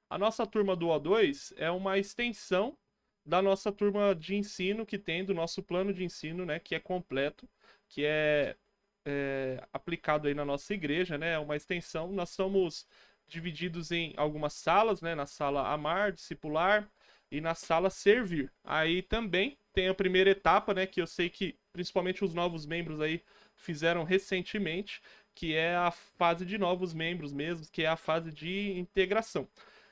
A nossa turma do O2 é uma extensão da nossa turma de ensino que tem, do nosso plano de ensino, né, que é completo, que é aplicado aí na nossa igreja, né, é uma extensão. Nós somos divididos em algumas salas, né, na sala Amar, Discipular e na sala Servir. Aí também tem a primeira etapa, né, que eu sei que principalmente os novos membros aí fizeram recentemente, que é a fase de novos membros mesmo, que é a fase de integração.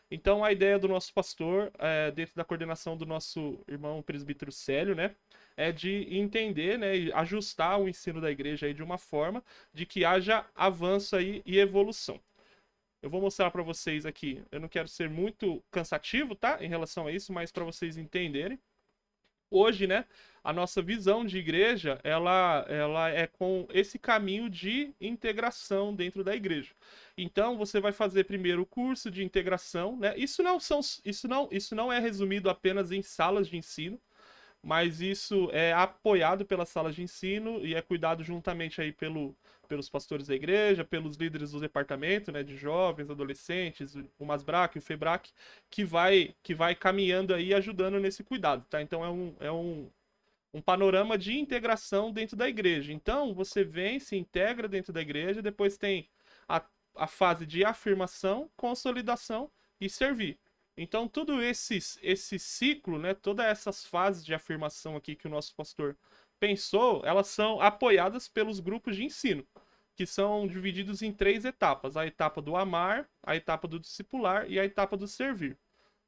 Então, a ideia do nosso pastor, dentro da coordenação do nosso irmão presbítero Célio, né, é de entender, né, e ajustar o ensino da igreja aí de uma forma de que haja avanço aí e evolução. Eu vou mostrar para vocês aqui. Eu não quero ser muito cansativo, tá, em relação a isso, mas para vocês entenderem. Hoje, né, a nossa visão de igreja, ela é com esse caminho de integração dentro da igreja. Então, você vai fazer primeiro o curso de integração, né? Isso não é resumido apenas em salas de ensino, mas isso é apoiado pelas salas de ensino e é cuidado juntamente aí pelos pastores da igreja, pelos líderes do departamento, né, de jovens, adolescentes, o Masbrac, o Febrac, que vai caminhando aí ajudando nesse cuidado, tá? Então é um panorama de integração dentro da igreja. Então você vem, se integra dentro da igreja, depois tem a, a fase de afirmação, consolidação e servir. Então, tudo esse ciclo, né, todas essas fases de afirmação aqui que o nosso pastor pensou, elas são apoiadas pelos grupos de ensino, que são divididos em três etapas: a etapa do amar, a etapa do discipular e a etapa do servir.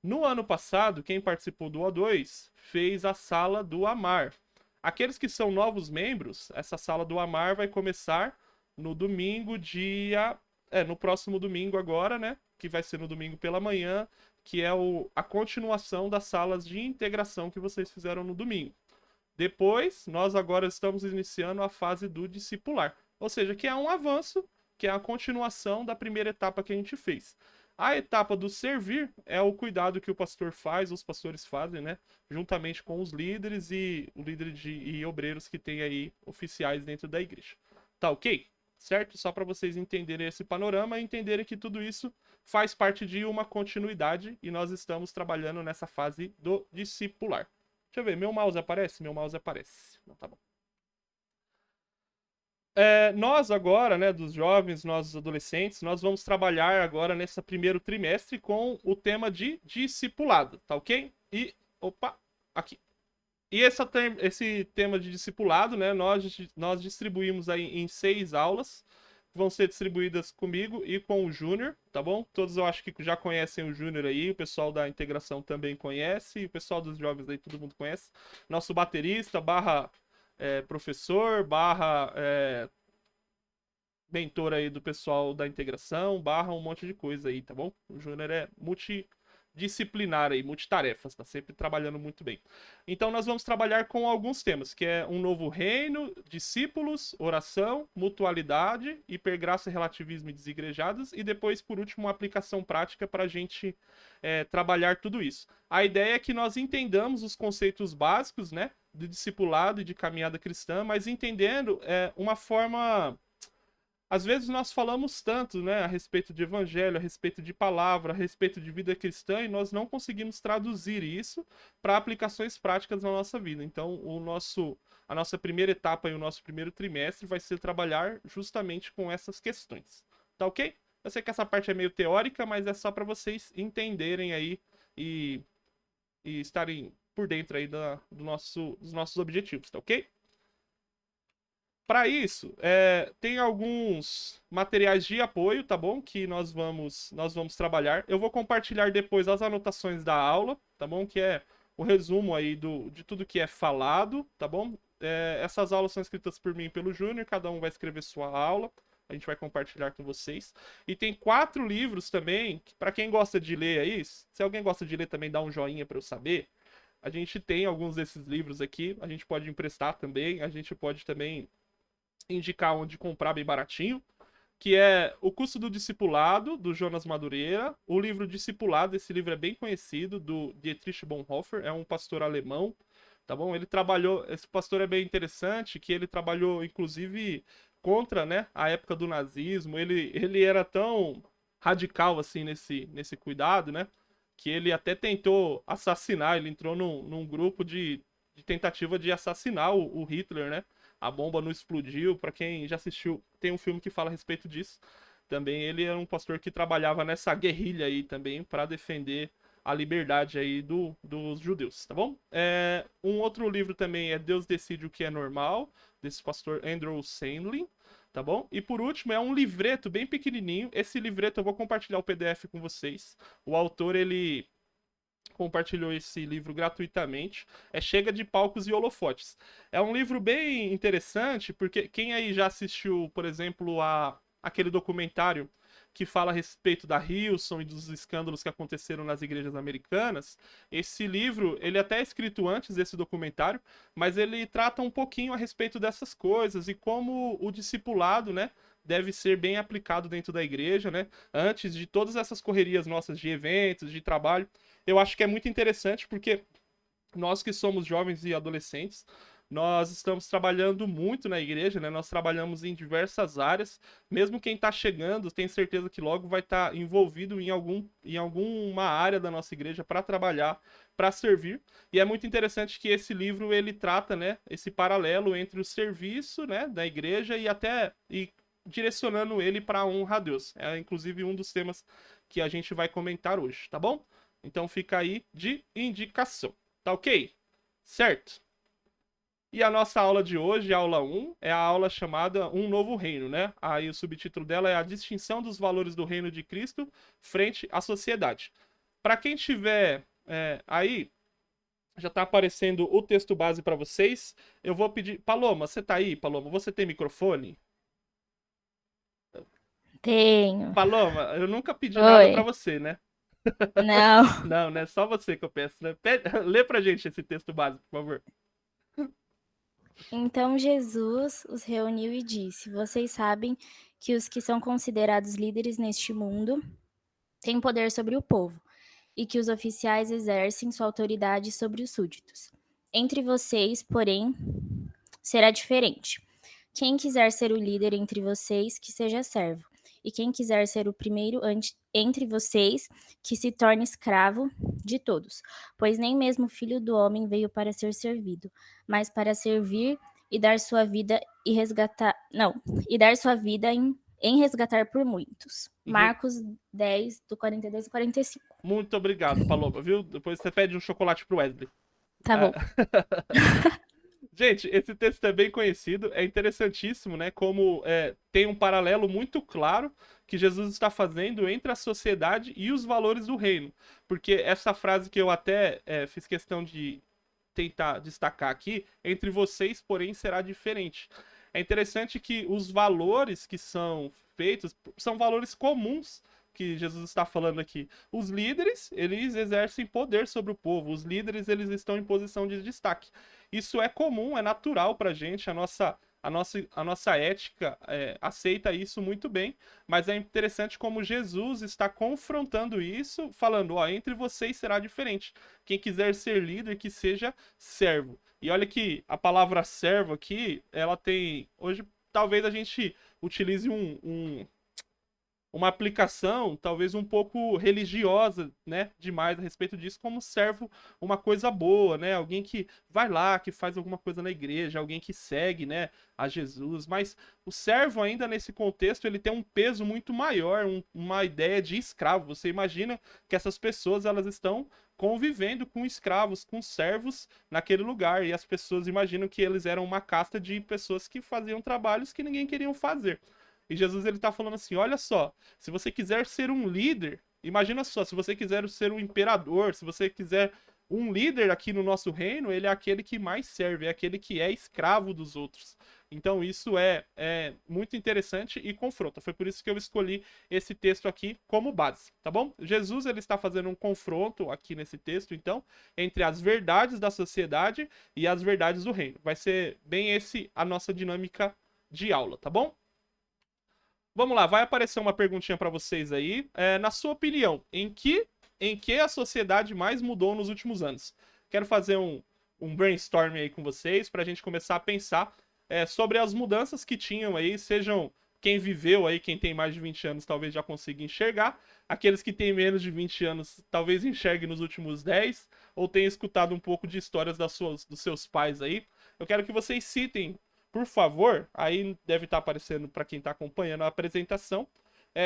No ano passado, quem participou do O2 fez a sala do amar. Aqueles que são novos membros, essa sala do amar vai começar no domingo, no próximo domingo agora, né? Que vai ser no domingo pela manhã, que é a continuação das salas de integração que vocês fizeram no domingo. Depois, nós agora estamos iniciando a fase do discipular. Ou seja, que é um avanço, que é a continuação da primeira etapa que a gente fez. A etapa do servir é o cuidado que o pastor faz, os pastores fazem, né? Juntamente com os líderes e o líder e obreiros que tem aí oficiais dentro da igreja. Tá ok? Certo? Só para vocês entenderem esse panorama e entenderem que tudo isso faz parte de uma continuidade e nós estamos trabalhando nessa fase do discipular. Deixa eu ver, meu mouse aparece? Meu mouse aparece. Não, tá bom. Nós agora, né, dos jovens, nós dos adolescentes, nós vamos trabalhar agora nesse primeiro trimestre com o tema de discipulado, tá ok? Opa, aqui. E esse tema de discipulado, né, nós distribuímos aí em 6 aulas, que vão ser distribuídas comigo e com o Júnior, tá bom? Todos eu acho que já conhecem o Júnior aí, o pessoal da integração também conhece, e o pessoal dos jovens aí todo mundo conhece. Nosso baterista, barra professor, barra mentor aí do pessoal da integração, barra um monte de coisa aí, tá bom? O Júnior é multidisciplinar aí, multitarefas, tá sempre trabalhando muito bem. Então nós vamos trabalhar com alguns temas, que é um novo reino, discípulos, oração, mutualidade, hipergraça, relativismo e desigrejados, e depois, por último, uma aplicação prática para a gente trabalhar tudo isso. A ideia é que nós entendamos os conceitos básicos, né, de discipulado e de caminhada cristã, mas entendendo uma forma. Às vezes nós falamos tanto, né, a respeito de evangelho, a respeito de palavra, a respeito de vida cristã, e nós não conseguimos traduzir isso para aplicações práticas na nossa vida. Então, a nossa primeira etapa e o nosso primeiro trimestre vai ser trabalhar justamente com essas questões. Tá ok? Eu sei que essa parte é meio teórica, mas é só para vocês entenderem aí e, e estarem por dentro aí dos nossos objetivos, tá ok? Para isso, tem alguns materiais de apoio, tá bom? Que nós vamos trabalhar. Eu vou compartilhar depois as anotações da aula, tá bom? Que é o resumo aí de tudo que é falado, tá bom? Essas aulas são escritas por mim e pelo Júnior, cada um vai escrever sua aula. A gente vai compartilhar com vocês. E tem 4 livros também, para quem gosta de ler aí, se alguém gosta de ler também, dá um joinha para eu saber. A gente tem alguns desses livros aqui, a gente pode emprestar também, a gente pode também indicar onde comprar bem baratinho, que é O Custo do Discipulado, do Jonas Madureira, o livro Discipulado, esse livro é bem conhecido, do Dietrich Bonhoeffer, é um pastor alemão, tá bom? Ele trabalhou, esse pastor é bem interessante, que ele trabalhou, inclusive, contra, né, a época do nazismo, ele era tão radical, assim, nesse cuidado, né? Que ele até tentou assassinar, ele entrou num grupo de tentativa de assassinar o Hitler, né? A bomba não explodiu. Para quem já assistiu, tem um filme que fala a respeito disso. Também ele era um pastor que trabalhava nessa guerrilha aí também para defender a liberdade aí dos judeus, tá bom? Um outro livro também é Deus Decide o que é Normal, desse pastor Andrew Sandlin, tá bom? E por último é um livreto bem pequenininho. Esse livreto eu vou compartilhar o PDF com vocês. O autor, ele compartilhou esse livro gratuitamente. Chega de Palcos e Holofotes. É um livro bem interessante, porque quem aí já assistiu, por exemplo, aquele documentário que fala a respeito da Hillsong e dos escândalos que aconteceram nas igrejas americanas, esse livro, ele até é escrito antes desse documentário, mas ele trata um pouquinho a respeito dessas coisas e como o discipulado, né, deve ser bem aplicado dentro da igreja, né, antes de todas essas correrias nossas de eventos, de trabalho. Eu acho que é muito interessante porque nós que somos jovens e adolescentes, nós estamos trabalhando muito na igreja, né? Nós trabalhamos em diversas áreas. Mesmo quem está chegando, tenho certeza que logo vai estar envolvido em alguma área da nossa igreja para trabalhar, para servir. E é muito interessante que esse livro ele trata, né, esse paralelo entre o serviço, né, da igreja e direcionando ele para a honra a Deus. É inclusive um dos temas que a gente vai comentar hoje, tá bom? Então fica aí de indicação. Tá ok? Certo? E a nossa aula de hoje, a aula 1, é a aula chamada Um Novo Reino, né? Aí o subtítulo dela é A Distinção dos Valores do Reino de Cristo frente à Sociedade. Para quem tiver aí, já tá aparecendo o texto base para vocês. Eu vou pedir... Paloma, você tá aí, Paloma? Você tem microfone? Tenho. Paloma, eu nunca pedi nada para Oi. você, né? Não. Não, né? Só você que eu peço, né? Lê pra gente esse texto base, por favor. Então Jesus os reuniu e disse: Vocês sabem que os que são considerados líderes neste mundo têm poder sobre o povo, e que os oficiais exercem sua autoridade sobre os súditos. Entre vocês, porém, será diferente. Quem quiser ser o líder entre vocês, que seja servo. E quem quiser ser o primeiro entre vocês, que se torne escravo de todos. Pois nem mesmo o Filho do Homem veio para ser servido, mas para servir e dar sua vida e resgatar. Não, e dar sua vida em resgatar por muitos. Uhum. Marcos 10, do 42 e 45. Muito obrigado, Paloma, viu? Depois você pede um chocolate pro Wesley. Tá Ah, bom. gente, esse texto é bem conhecido, é interessantíssimo, né? Como tem um paralelo muito claro que Jesus está fazendo entre a sociedade e os valores do reino. Porque essa frase que eu até fiz questão de tentar destacar aqui, entre vocês, porém, será diferente. É interessante que os valores que são feitos são valores comuns que Jesus está falando aqui. Os líderes, eles exercem poder sobre o povo. Os líderes, eles estão em posição de destaque. Isso é comum, é natural para a gente. A nossa ética aceita isso muito bem, mas é interessante como Jesus está confrontando isso, falando: ó, entre vocês será diferente. Quem quiser ser líder, que seja servo. E olha que a palavra servo aqui, ela tem. Hoje, talvez a gente utilize uma aplicação talvez um pouco religiosa, né, demais a respeito disso, como servo uma coisa boa, né, alguém que vai lá, que faz alguma coisa na igreja, alguém que segue, né, a Jesus, mas o servo ainda nesse contexto, ele tem um peso muito maior, uma ideia de escravo. Você imagina que essas pessoas, elas estão convivendo com escravos, com servos naquele lugar, e as pessoas imaginam que eles eram uma casta de pessoas que faziam trabalhos que ninguém queria fazer. E Jesus ele tá falando assim: olha só, se você quiser ser um líder, imagina só, se você quiser ser um imperador, se você quiser um líder aqui no nosso reino, ele é aquele que mais serve, é aquele que é escravo dos outros. Então isso é muito interessante e confronta. Foi por isso que eu escolhi esse texto aqui como base, tá bom? Jesus ele está fazendo um confronto aqui nesse texto, então, entre as verdades da sociedade e as verdades do reino. Vai ser bem esse a nossa dinâmica de aula, tá bom? Vamos lá, vai aparecer uma perguntinha para vocês aí. Na sua opinião, em que a sociedade mais mudou nos últimos anos? Quero fazer um brainstorm aí com vocês para a gente começar a pensar sobre as mudanças que tinham aí, sejam Quem viveu aí, quem tem mais de 20 anos, talvez já consiga enxergar. Aqueles que têm menos de 20 anos, talvez enxerguem nos últimos 10, ou tenham escutado um pouco de histórias dos seus pais aí. Eu quero que vocês citem, por favor, aí deve estar aparecendo para quem está acompanhando a apresentação,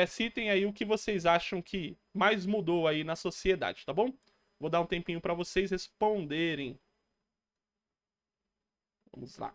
citem aí o que vocês acham que mais mudou aí na sociedade, tá bom? Vou dar um tempinho para vocês responderem. Vamos lá.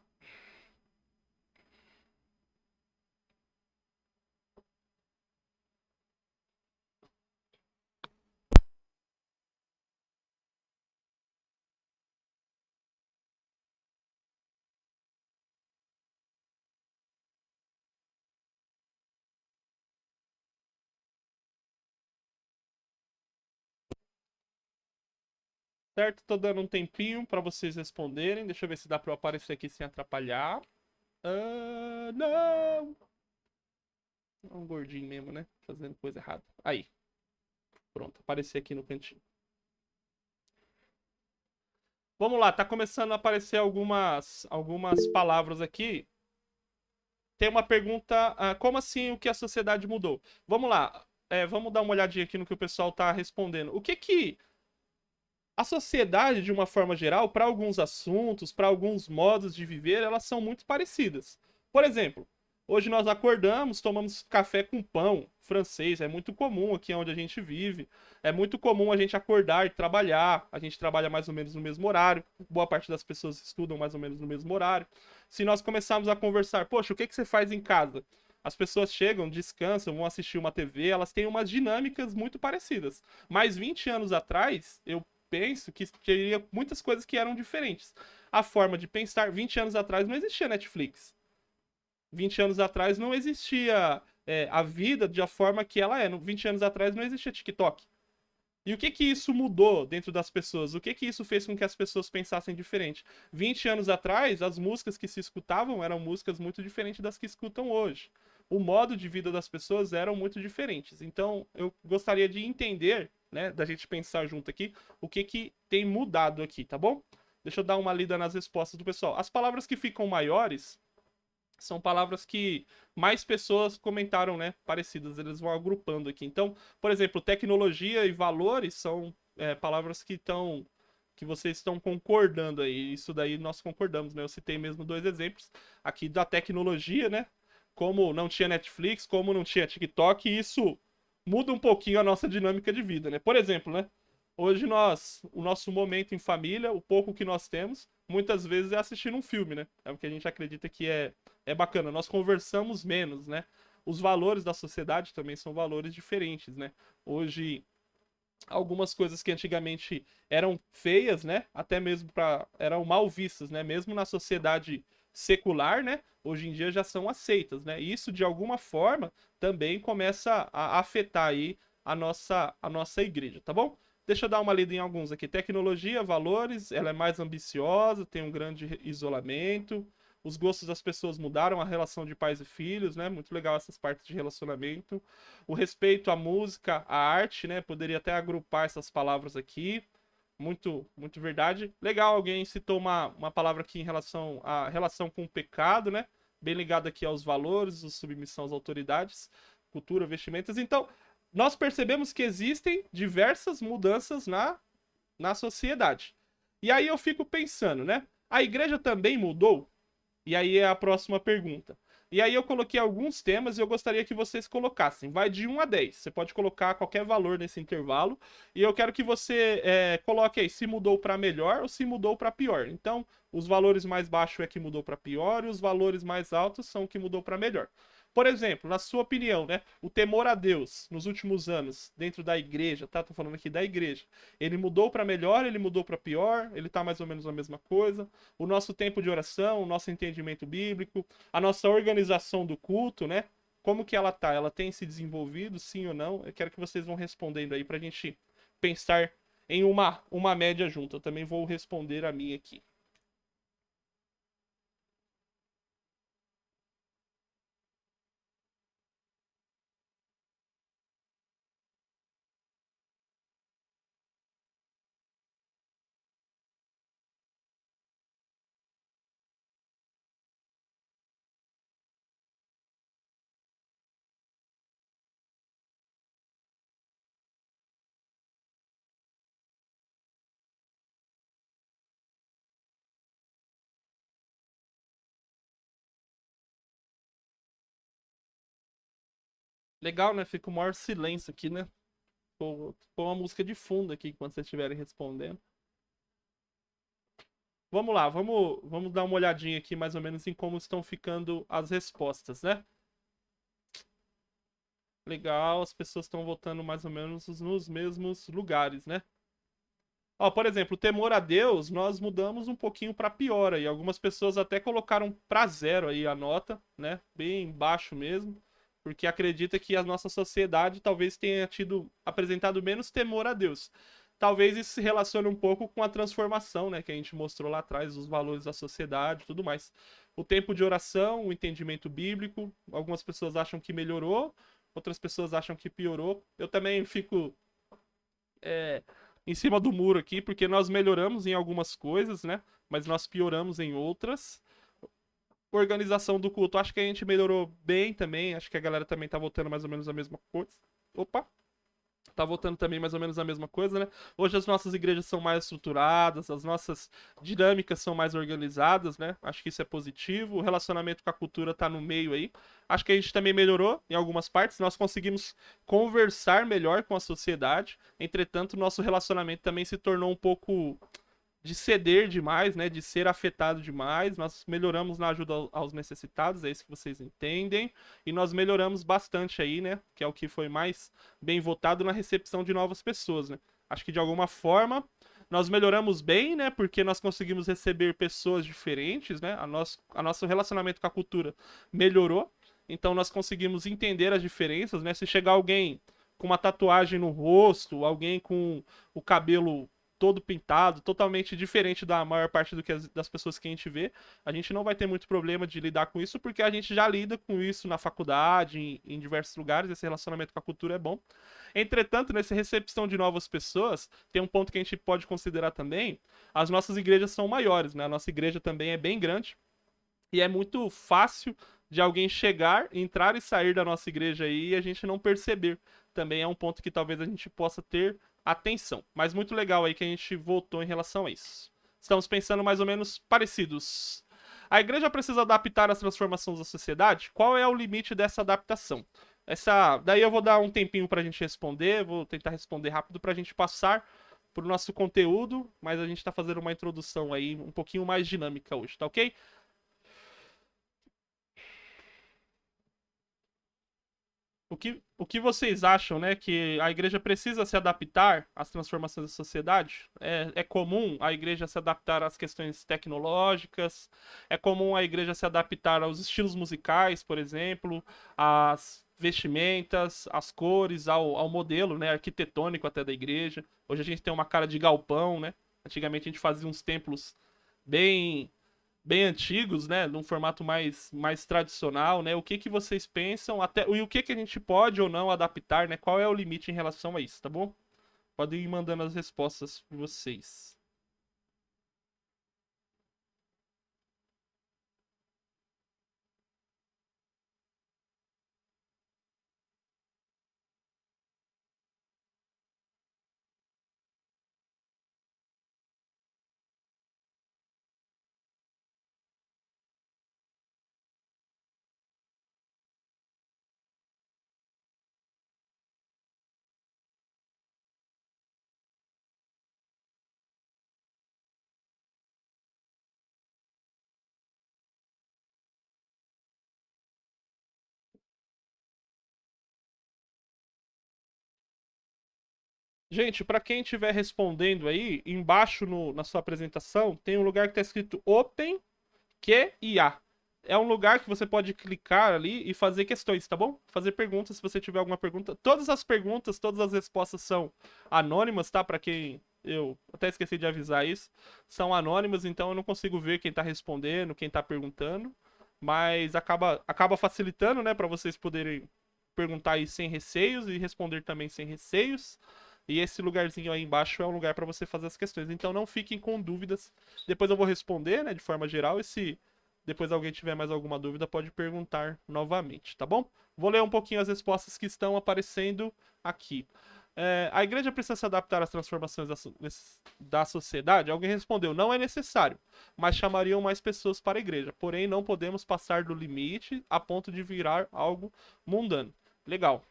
Certo? Tô dando um tempinho para vocês responderem. Deixa eu ver se dá para eu aparecer aqui sem atrapalhar. Não! É um gordinho mesmo, né? Fazendo coisa errada. Aí, pronto, apareci aqui no cantinho. Vamos lá, tá começando a aparecer algumas palavras aqui. Tem uma pergunta, como assim o que a sociedade mudou? Vamos lá, vamos dar uma olhadinha aqui no que o pessoal tá respondendo. O que que a sociedade, de uma forma geral, para alguns assuntos, para alguns modos de viver, elas são muito parecidas. Por exemplo, hoje nós acordamos, tomamos café com pão francês, é muito comum aqui onde a gente vive. É muito comum a gente acordar e trabalhar. A gente trabalha mais ou menos no mesmo horário. Boa parte das pessoas estudam mais ou menos no mesmo horário. Se nós começarmos a conversar, poxa, o que que você faz em casa? As pessoas chegam, descansam, vão assistir uma TV, elas têm umas dinâmicas muito parecidas. Mas 20 anos atrás, eu penso que teria muitas coisas que eram diferentes. A forma de pensar, 20 anos atrás não existia Netflix. 20 anos atrás não existia a vida de a forma que ela é. 20 anos atrás não existia TikTok. E o que que isso mudou dentro das pessoas? O que que isso fez com que as pessoas pensassem diferente? 20 anos atrás, as músicas que se escutavam eram músicas muito diferentes das que escutam hoje. O modo de vida das pessoas eram muito diferentes. Então, eu gostaria de entender, né, da gente pensar junto aqui, o que que tem mudado aqui, tá bom? Deixa eu dar uma lida nas respostas do pessoal. As palavras que ficam maiores são palavras que mais pessoas comentaram, né? Parecidas, eles vão agrupando aqui. Então, por exemplo, tecnologia e valores são palavras que vocês estão concordando aí. Isso daí nós concordamos, né? Eu citei mesmo dois exemplos aqui da tecnologia, né? Como não tinha Netflix, como não tinha TikTok, e isso muda um pouquinho a nossa dinâmica de vida, né? Por exemplo, né? Hoje o nosso momento em família, o pouco que nós temos, muitas vezes é assistir um filme, né? É o que a gente acredita que é bacana. Nós conversamos menos, né? Os valores da sociedade também são valores diferentes, né? Hoje, algumas coisas que antigamente eram feias, né? Até mesmo eram mal vistas, né? Mesmo na sociedade secular, né? Hoje em dia já são aceitas, né? E isso de alguma forma também começa a afetar aí a nossa igreja, tá bom? Deixa eu dar uma lida em alguns aqui. Tecnologia, valores, ela é mais ambiciosa, tem um grande isolamento. Os gostos das pessoas mudaram, a relação de pais e filhos, né? Muito legal essas partes de relacionamento. O respeito à música, à arte, né? Poderia até agrupar essas palavras aqui. Muito, muito verdade. Legal, alguém citou uma palavra aqui em relação à relação com o pecado, né? Bem ligado aqui aos valores, a submissão às autoridades, cultura, vestimentas. Então, nós percebemos que existem diversas mudanças na sociedade. E aí eu fico pensando, né? A igreja também mudou? E aí é a próxima pergunta. E aí eu coloquei alguns temas e eu gostaria que vocês colocassem. Vai de 1 a 10. Você pode colocar qualquer valor nesse intervalo. E eu quero que você coloque aí se mudou para melhor ou se mudou para pior. Então, os valores mais baixos é que mudou para pior e os valores mais altos são que mudou para melhor. Por exemplo, na sua opinião, né? O temor a Deus nos últimos anos, dentro da igreja, tá? Tô falando aqui da igreja. Ele mudou para melhor, ele mudou para pior, ele tá mais ou menos a mesma coisa. O nosso tempo de oração, o nosso entendimento bíblico, a nossa organização do culto, né? Como que ela tá? Ela tem se desenvolvido, sim ou não? Eu quero que vocês vão respondendo aí pra gente pensar em uma média junto. Eu também vou responder a minha aqui. Legal, né? Fica o maior silêncio aqui, né? Põe uma música de fundo aqui quando vocês estiverem respondendo. Vamos lá, vamos dar uma olhadinha aqui mais ou menos em como estão ficando as respostas, né? Legal, as pessoas estão votando mais ou menos nos mesmos lugares, né? Ó, por exemplo, o temor a Deus, nós mudamos um pouquinho para pior aí. Algumas pessoas até colocaram para zero aí a nota, né? Bem baixo mesmo, porque acredita que a nossa sociedade talvez tenha tido apresentado menos temor a Deus. Talvez isso se relacione um pouco com a transformação, né, que a gente mostrou lá atrás, os valores da sociedade, e tudo mais. O tempo de oração, o entendimento bíblico, algumas pessoas acham que melhorou, outras pessoas acham que piorou. Eu também fico é, em cima do muro aqui, porque nós melhoramos em algumas coisas, né? Mas nós pioramos em outras. Organização do culto, acho que a gente melhorou bem também. Acho que a galera também tá votando mais ou menos a mesma coisa. Opa! Tá votando também mais ou menos a mesma coisa, né? Hoje as nossas igrejas são mais estruturadas, as nossas dinâmicas são mais organizadas, né? Acho que isso é positivo. O relacionamento com a cultura tá no meio aí. Acho que a gente também melhorou em algumas partes. Nós conseguimos conversar melhor com a sociedade. Entretanto, nosso relacionamento também se tornou um pouco de ceder demais, né, de ser afetado demais. Nós melhoramos na ajuda aos necessitados, é isso que vocês entendem, e nós melhoramos bastante aí, né, que é o que foi mais bem votado na recepção de novas pessoas, né? Acho que de alguma forma nós melhoramos bem, né, porque nós conseguimos receber pessoas diferentes, né? A nosso relacionamento com a cultura melhorou. Então nós conseguimos entender as diferenças, né? Se chegar alguém com uma tatuagem no rosto, alguém com o cabelo todo pintado, totalmente diferente da maior parte das pessoas que a gente vê. A gente não vai ter muito problema de lidar com isso, porque a gente já lida com isso na faculdade, em diversos lugares, esse relacionamento com a cultura é bom. Entretanto, nessa recepção de novas pessoas, tem um ponto que a gente pode considerar também, as nossas igrejas são maiores, né? A nossa igreja também é bem grande, e é muito fácil de alguém chegar, entrar e sair da nossa igreja aí e a gente não perceber. Também é um ponto que talvez a gente possa ter atenção. Mas muito legal aí que a gente voltou em relação a isso. Estamos pensando mais ou menos parecidos. A igreja precisa adaptar as transformações da sociedade? Qual é o limite dessa adaptação? Daí eu vou dar um tempinho para a gente responder, vou tentar responder rápido para a gente passar para o nosso conteúdo, mas a gente está fazendo uma introdução aí um pouquinho mais dinâmica hoje, tá ok? O que vocês acham, né? Que a igreja precisa se adaptar às transformações da sociedade? É comum a igreja se adaptar às questões tecnológicas? É comum a igreja se adaptar aos estilos musicais, por exemplo, às vestimentas, às cores, ao modelo, né, arquitetônico até da igreja. Hoje a gente tem uma cara de galpão, né? Antigamente a gente fazia uns templos bem antigos, né, num formato mais tradicional, né? O que que vocês pensam até e o que que a gente pode ou não adaptar, né? Qual é o limite em relação a isso, tá bom? Podem ir mandando as respostas de vocês. Gente, para quem estiver respondendo aí, embaixo na sua apresentação tem um lugar que está escrito Open QIA. É um lugar que você pode clicar ali e fazer questões, tá bom? Fazer perguntas se você tiver alguma pergunta. Todas as perguntas, todas as respostas são anônimas, tá? Para quem eu até esqueci de avisar isso, são anônimas, então eu não consigo ver quem tá respondendo, quem tá perguntando, mas acaba facilitando, né, para vocês poderem perguntar aí sem receios e responder também sem receios. E esse lugarzinho aí embaixo é um lugar para você fazer as questões. Então não fiquem com dúvidas. Depois eu vou responder, né, de forma geral. E se depois alguém tiver mais alguma dúvida, pode perguntar novamente, tá bom? Vou ler um pouquinho as respostas que estão aparecendo aqui. A igreja precisa se adaptar às transformações da sociedade? Alguém respondeu, não é necessário, mas chamariam mais pessoas para a igreja. Porém, não podemos passar do limite a ponto de virar algo mundano. Legal.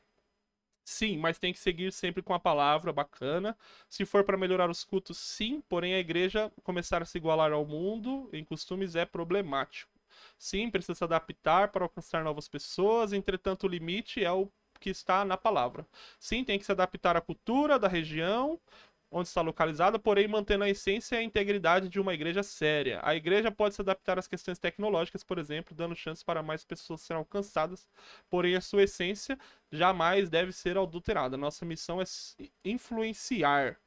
Sim, mas tem que seguir sempre com a palavra bacana. Se for para melhorar os cultos, sim, porém a igreja começar a se igualar ao mundo em costumes é problemático. Sim, precisa se adaptar para alcançar novas pessoas, entretanto o limite é o que está na palavra. Sim, tem que se adaptar à cultura da região onde está localizada, porém mantendo a essência e a integridade de uma igreja séria. A igreja pode se adaptar às questões tecnológicas, por exemplo, dando chance para mais pessoas serem alcançadas, porém a sua essência jamais deve ser adulterada. Nossa missão é influenciar.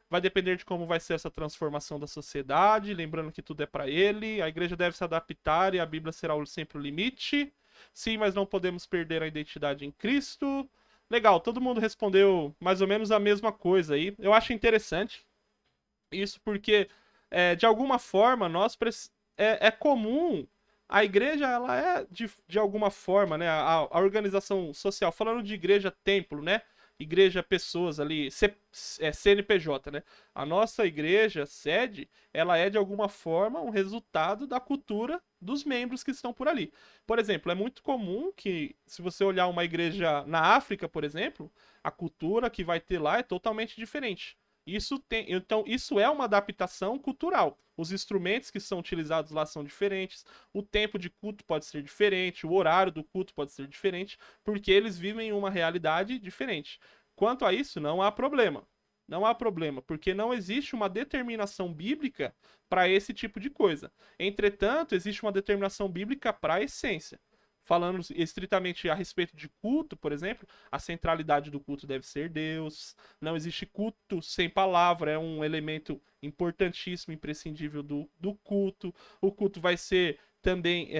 Vai depender de como vai ser essa transformação da sociedade, lembrando que tudo é para ele. A igreja deve se adaptar e a Bíblia será sempre o limite. Sim, mas não podemos perder a identidade em Cristo. Legal, todo mundo respondeu mais ou menos a mesma coisa aí. Eu acho interessante isso porque, de alguma forma, é comum. A igreja, ela é, de alguma forma, né? A organização social, falando de igreja, templo, né? Igreja, pessoas ali, CNPJ, né? A nossa igreja, sede, ela é, de alguma forma, um resultado da cultura dos membros que estão por ali. Por exemplo, é muito comum que, se você olhar uma igreja na África, por exemplo, a cultura que vai ter lá é totalmente diferente. Então, isso é uma adaptação cultural. Os instrumentos que são utilizados lá são diferentes, o tempo de culto pode ser diferente, o horário do culto pode ser diferente, porque eles vivem uma realidade diferente. Quanto a isso, não há problema. Não há problema, porque não existe uma determinação bíblica para esse tipo de coisa. Entretanto, existe uma determinação bíblica para a essência. Falando estritamente a respeito de culto, por exemplo, a centralidade do culto deve ser Deus. Não existe culto sem palavra, é um elemento importantíssimo, imprescindível do culto. O culto vai ser também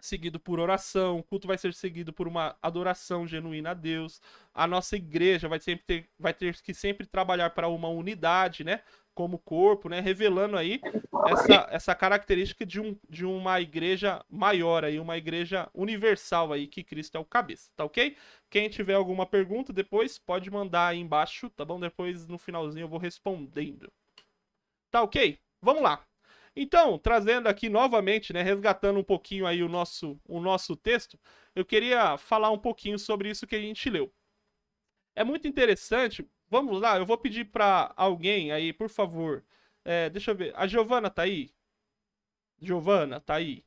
seguido por oração, o culto vai ser seguido por uma adoração genuína a Deus. A nossa igreja vai ter que sempre trabalhar para uma unidade, né? Como corpo, né? Revelando aí essa característica de uma igreja maior aí, uma igreja universal aí, que Cristo é o cabeça, tá ok? Quem tiver alguma pergunta depois pode mandar aí embaixo, tá bom? Depois no finalzinho eu vou respondendo. Tá ok? Vamos lá. Então, trazendo aqui novamente, né, resgatando um pouquinho aí o nosso texto, eu queria falar um pouquinho sobre isso que a gente leu. É muito interessante. Vamos lá, eu vou pedir para alguém aí, por favor. Deixa eu ver. A Giovana tá aí? Giovana, tá aí?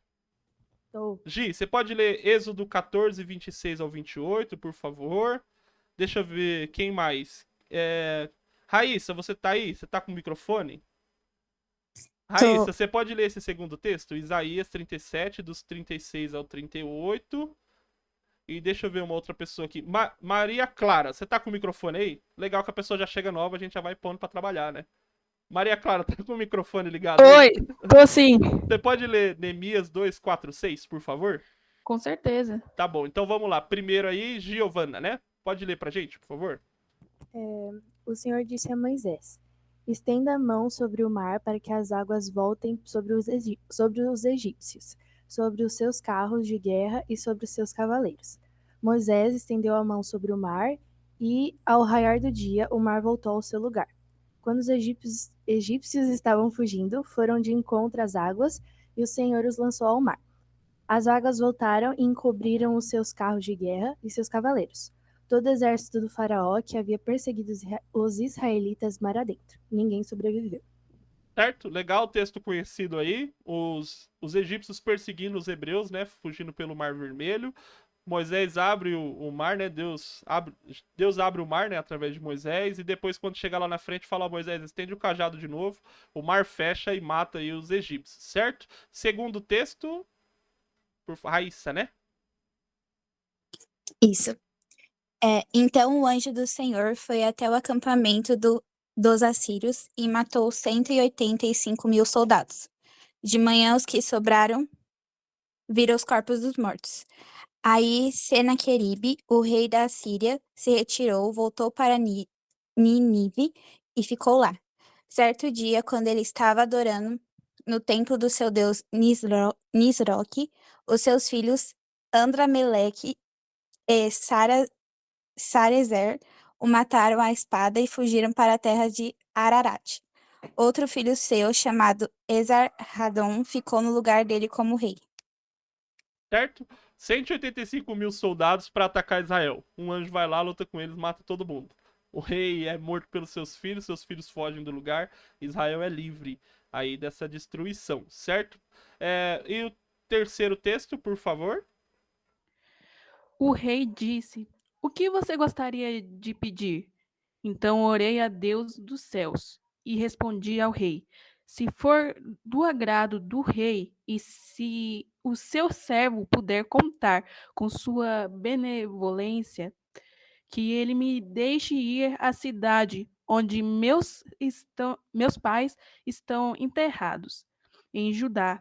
Tô. Gi, você pode ler Êxodo 14, 26 ao 28, por favor? Deixa eu ver quem mais. Raíssa, você tá aí? Você tá com o microfone? Raíssa, Tô. você pode ler esse segundo texto? Isaías 37, dos 36 ao 38. E deixa eu ver uma outra pessoa aqui. Maria Clara, você tá com o microfone aí? Legal que a pessoa já chega nova, a gente já vai pondo pra trabalhar, né? Maria Clara, tá com o microfone ligado aí? Oi, tô sim, Você pode ler Neemias 2, 4, 6, por favor? com certeza. Tá bom, então vamos lá. Primeiro aí, Giovana, né? Pode ler pra gente, por favor? O Senhor disse a Moisés: Estenda a mão sobre o mar para que as águas voltem sobre os egípcios, sobre os seus carros de guerra e sobre os seus cavaleiros. Moisés estendeu a mão sobre o mar e, ao raiar do dia, o mar voltou ao seu lugar. Quando os egípcios estavam fugindo, foram de encontro às águas e o Senhor os lançou ao mar. As águas voltaram e encobriram os seus carros de guerra e seus cavaleiros. Todo o exército do faraó que havia perseguido os israelitas mar adentro. Ninguém sobreviveu. Certo? Legal o texto conhecido aí. Os egípcios perseguindo os hebreus, né? Fugindo pelo Mar Vermelho. Moisés abre o mar, né? Deus abre o mar, né? Através de Moisés. E depois, quando chega lá na frente, fala a Moisés: estende o cajado de novo. O mar fecha e mata aí os egípcios, certo? Segundo texto, por Raíssa, né? Isso. Então o anjo do Senhor foi até o acampamento dos assírios e matou 185.000 soldados. De manhã, os que sobraram viram os corpos dos mortos. Aí Senaqueribe, o rei da Assíria, se retirou, voltou para Nínive e ficou lá. Certo dia, quando ele estava adorando no templo do seu deus Nisroque, os seus filhos Andrameleque e Sarezer o mataram à espada e fugiram para a terra de Ararat. Outro filho seu, chamado Esarhadon, ficou no lugar dele como rei. Certo? 185 mil soldados para atacar Israel. Um anjo vai lá, luta com eles, mata todo mundo. O rei é morto pelos seus filhos fogem do lugar, Israel é livre aí dessa destruição, certo? E o terceiro texto, por favor. O rei disse: O que você gostaria de pedir? Então orei a Deus dos céus e respondi ao rei: Se for do agrado do rei e se o seu servo puder contar com sua benevolência, que ele me deixe ir à cidade onde meus pais estão enterrados, em Judá,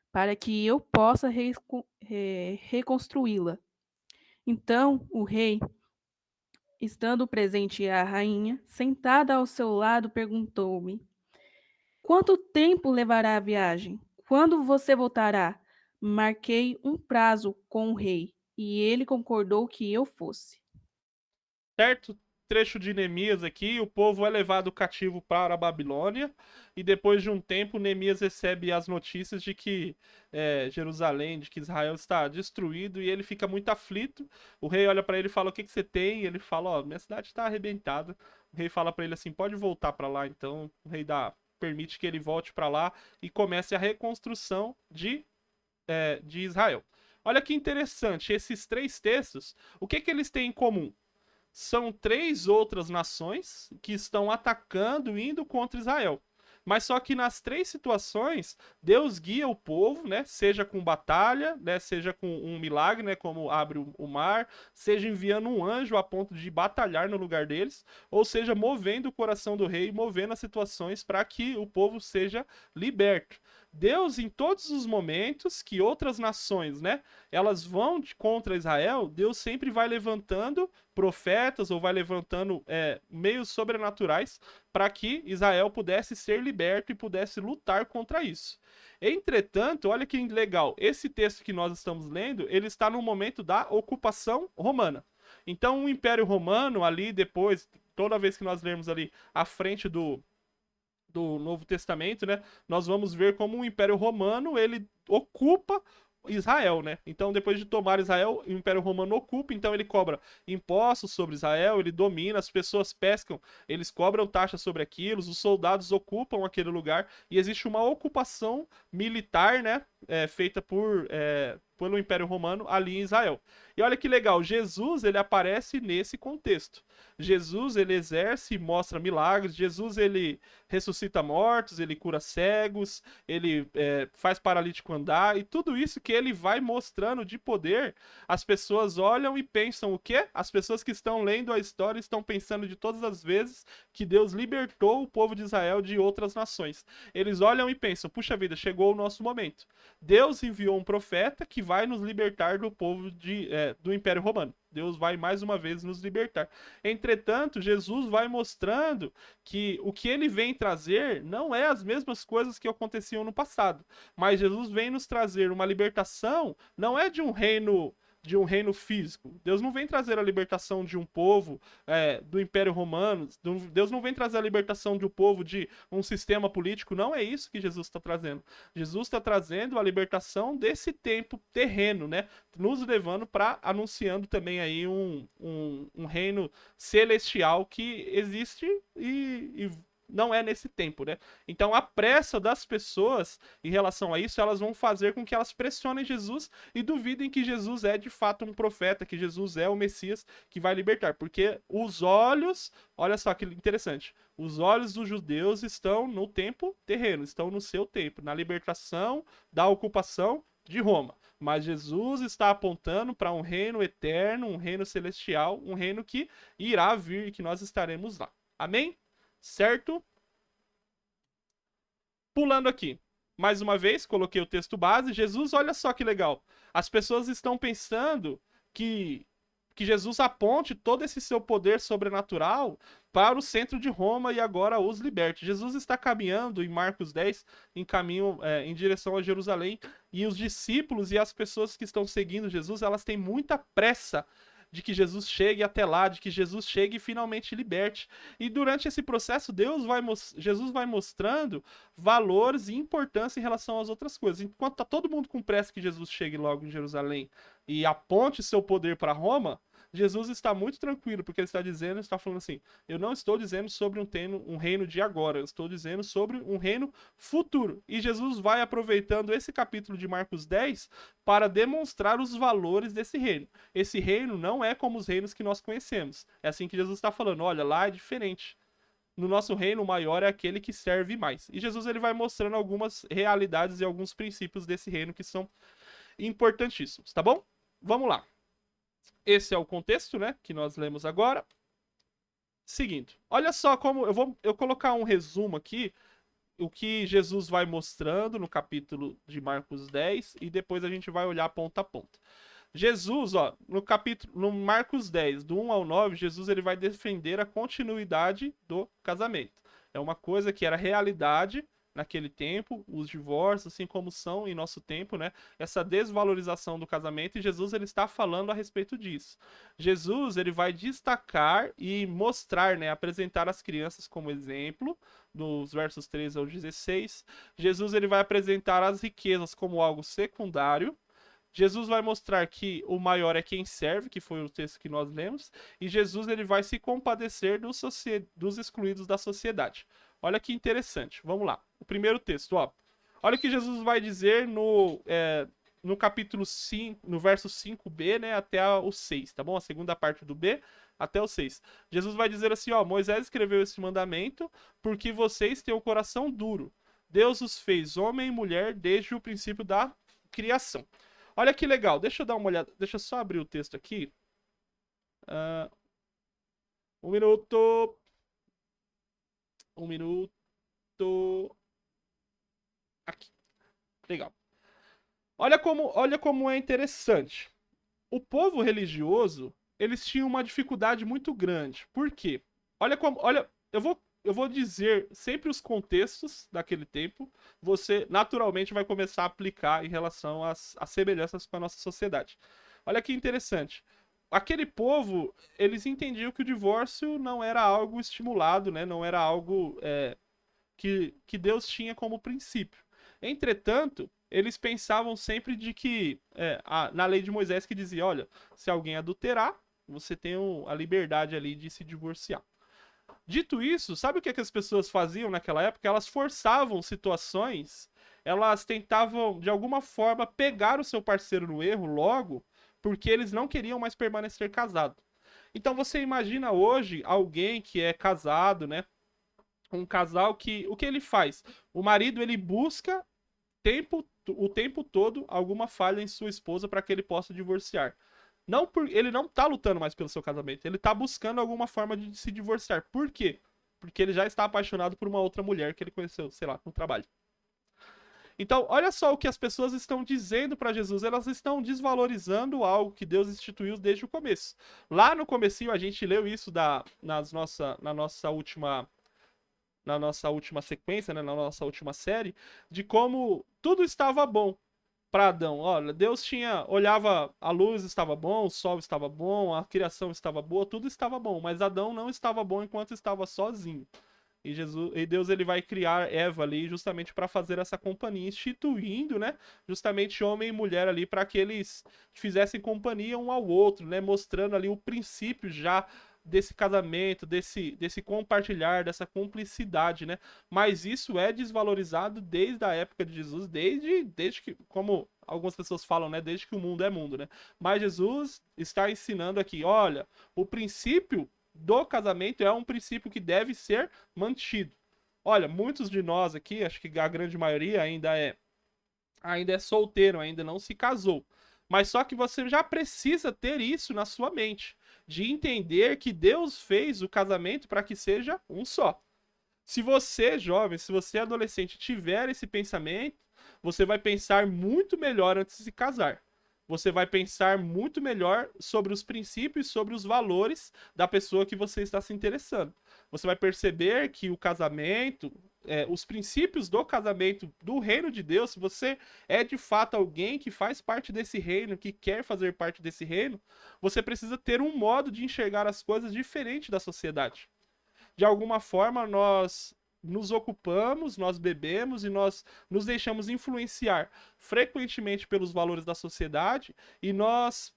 para que eu possa reconstruí-la. Então o rei, estando presente a rainha, sentada ao seu lado, perguntou-me: Quanto tempo levará a viagem? Quando você voltará? Marquei um prazo com o rei, e ele concordou que eu fosse. Certo? Trecho de Neemias aqui, o povo é levado cativo para a Babilônia, e depois de um tempo, Neemias recebe as notícias de que Jerusalém, de que Israel está destruído, e ele fica muito aflito. O rei olha para ele e fala: O que você tem? E ele fala: Ó, minha cidade está arrebentada. O rei fala para ele assim: Pode voltar para lá. Então o rei permite que ele volte para lá e comece a reconstrução de Israel. Olha que interessante, esses três textos, o que eles têm em comum? São três outras nações que estão atacando, indo contra Israel. Mas só que nas três situações, Deus guia o povo, né? Seja com batalha, né? Seja com um milagre, né? Como abre o mar, seja enviando um anjo a ponto de batalhar no lugar deles, ou seja, movendo o coração do rei, movendo as situações para que o povo seja liberto. Deus, em todos os momentos que outras nações, né, elas vão contra Israel, Deus sempre vai levantando profetas ou vai levantando meios sobrenaturais para que Israel pudesse ser liberto e pudesse lutar contra isso. Entretanto, olha que legal, esse texto que nós estamos lendo, ele está no momento da ocupação romana. Então, o Império Romano ali depois, toda vez que nós lermos ali à frente do Novo Testamento, né, nós vamos ver como o Império Romano, ele ocupa Israel, né? Então, depois de tomar Israel, o Império Romano ocupa, então ele cobra impostos sobre Israel, ele domina, as pessoas pescam, eles cobram taxas sobre aquilo, os soldados ocupam aquele lugar, e existe uma ocupação militar, né, feita pelo Império Romano ali em Israel. E olha que legal, Jesus, ele aparece nesse contexto. Jesus, ele exerce e mostra milagres, Jesus, ele ressuscita mortos, ele cura cegos, ele faz paralítico andar, e tudo isso que ele vai mostrando de poder, as pessoas olham e pensam o quê? As pessoas que estão lendo a história estão pensando de todas as vezes que Deus libertou o povo de Israel de outras nações. Eles olham e pensam: puxa vida, chegou o nosso momento. Deus enviou um profeta que vai nos libertar do povo do Império Romano. Deus vai mais uma vez nos libertar. Entretanto, Jesus vai mostrando que o que ele vem trazer não é as mesmas coisas que aconteciam no passado. Mas Jesus vem nos trazer uma libertação, não é de um reino físico. Deus não vem trazer a libertação de um povo do Império Romano. Deus não vem trazer a libertação de um povo de um sistema político. Não é isso que Jesus está trazendo. Jesus está trazendo a libertação desse tempo terreno, né? Nos levando para anunciando também aí um reino celestial que existe e não é nesse tempo, né? Então a pressa das pessoas em relação a isso, elas vão fazer com que elas pressionem Jesus e duvidem que Jesus é de fato um profeta, que Jesus é o Messias que vai libertar, porque os olhos, olha só que interessante, os olhos dos judeus estão no tempo terreno, estão no seu tempo, na libertação da ocupação de Roma. Mas Jesus está apontando para um reino eterno, um reino celestial, um reino que irá vir e que nós estaremos lá. Amém? Certo? Pulando aqui. Mais uma vez, coloquei o texto base. Jesus, olha só que legal. As pessoas estão pensando que Jesus aponte todo esse seu poder sobrenatural para o centro de Roma e agora os liberte. Jesus está caminhando em Marcos 10, em direção a Jerusalém, e os discípulos e as pessoas que estão seguindo Jesus, elas têm muita pressa de que Jesus chegue até lá, de que Jesus chegue e finalmente liberte. E durante esse processo, Jesus vai mostrando valores e importância em relação às outras coisas. Enquanto tá todo mundo com pressa que Jesus chegue logo em Jerusalém e aponte seu poder para Roma, Jesus está muito tranquilo, porque ele está falando assim, eu não estou dizendo sobre um reino de agora, eu estou dizendo sobre um reino futuro. E Jesus vai aproveitando esse capítulo de Marcos 10 para demonstrar os valores desse reino. Esse reino não é como os reinos que nós conhecemos. É assim que Jesus está falando, olha, lá é diferente. No nosso reino, o maior é aquele que serve mais. E Jesus ele vai mostrando algumas realidades e alguns princípios desse reino que são importantíssimos, tá bom? Vamos lá. Esse é o contexto, né, que nós lemos agora. Seguindo. Olha só como eu colocar um resumo aqui, o que Jesus vai mostrando no capítulo de Marcos 10 e depois a gente vai olhar ponta a ponta. Jesus, ó, no Marcos 10, do 1 ao 9, Jesus ele vai defender a continuidade do casamento. É uma coisa que era realidade naquele tempo, os divórcios, assim como são em nosso tempo, né? Essa desvalorização do casamento, e Jesus ele está falando a respeito disso. Jesus ele vai destacar e mostrar, né? Apresentar as crianças como exemplo, dos versos 13 ao 16. Jesus ele vai apresentar as riquezas como algo secundário. Jesus vai mostrar que o maior é quem serve, que foi o texto que nós lemos, e Jesus ele vai se compadecer dos excluídos da sociedade. Olha que interessante. Vamos lá. O primeiro texto, ó. Olha o que Jesus vai dizer no capítulo 5, no verso 5b, né, até o 6, tá bom? A segunda parte do B até o 6. Jesus vai dizer assim, ó, Moisés escreveu esse mandamento porque vocês têm o coração duro. Deus os fez homem e mulher desde o princípio da criação. Olha que legal. Deixa eu dar uma olhada. Deixa eu só abrir o texto aqui. Um minuto. Aqui. Legal. Olha como é interessante. O povo religioso, eles tinham uma dificuldade muito grande. Por quê? Olha, eu vou dizer sempre os contextos daquele tempo. Você naturalmente vai começar a aplicar em relação às semelhanças com a nossa sociedade. Olha que interessante. Aquele povo, eles entendiam que o divórcio não era algo estimulado, né? Não era algo que Deus tinha como princípio. Entretanto, eles pensavam sempre de que, na lei de Moisés que dizia, olha, se alguém adulterar, você tem a liberdade ali de se divorciar. Dito isso, sabe o que as pessoas faziam naquela época? Elas forçavam situações, elas tentavam, de alguma forma, pegar o seu parceiro no erro logo, porque eles não queriam mais permanecer casado. Então você imagina hoje alguém que é casado, né? Um casal que, o que ele faz? O marido, ele busca o tempo todo alguma falha em sua esposa para que ele possa divorciar. Ele não tá lutando mais pelo seu casamento, ele tá buscando alguma forma de se divorciar. Por quê? Porque ele já está apaixonado por uma outra mulher que ele conheceu, sei lá, no trabalho. Então, olha só o que as pessoas estão dizendo para Jesus. Elas estão desvalorizando algo que Deus instituiu desde o começo. Lá no comecinho, a gente leu isso na nossa última sequência, né, na nossa última série, de como tudo estava bom para Adão. Olha, Deus olhava, a luz estava bom, o sol estava bom, a criação estava boa, tudo estava bom, mas Adão não estava bom enquanto estava sozinho. E Deus ele vai criar Eva ali justamente para fazer essa companhia, instituindo, né, justamente homem e mulher ali para que eles fizessem companhia um ao outro, né, mostrando ali o princípio já desse casamento, desse compartilhar, dessa cumplicidade, né? Mas isso é desvalorizado desde a época de Jesus, desde que, como algumas pessoas falam, né? Desde que o mundo é mundo, né? Mas Jesus está ensinando aqui, olha, o princípio do casamento é um princípio que deve ser mantido. Olha, muitos de nós aqui, acho que a grande maioria ainda é solteiro, ainda não se casou. Mas só que você já precisa ter isso na sua mente, de entender que Deus fez o casamento para que seja um só. Se você, jovem, se você, adolescente, tiver esse pensamento, você vai pensar muito melhor antes de se casar. Você vai pensar muito melhor sobre os princípios, sobre os valores da pessoa que você está se interessando. Você vai perceber que o casamento, os princípios do casamento do reino de Deus, se você é de fato alguém que faz parte desse reino, que quer fazer parte desse reino, você precisa ter um modo de enxergar as coisas diferente da sociedade. De alguma forma, nós nos ocupamos, nós bebemos e nós nos deixamos influenciar frequentemente pelos valores da sociedade e nós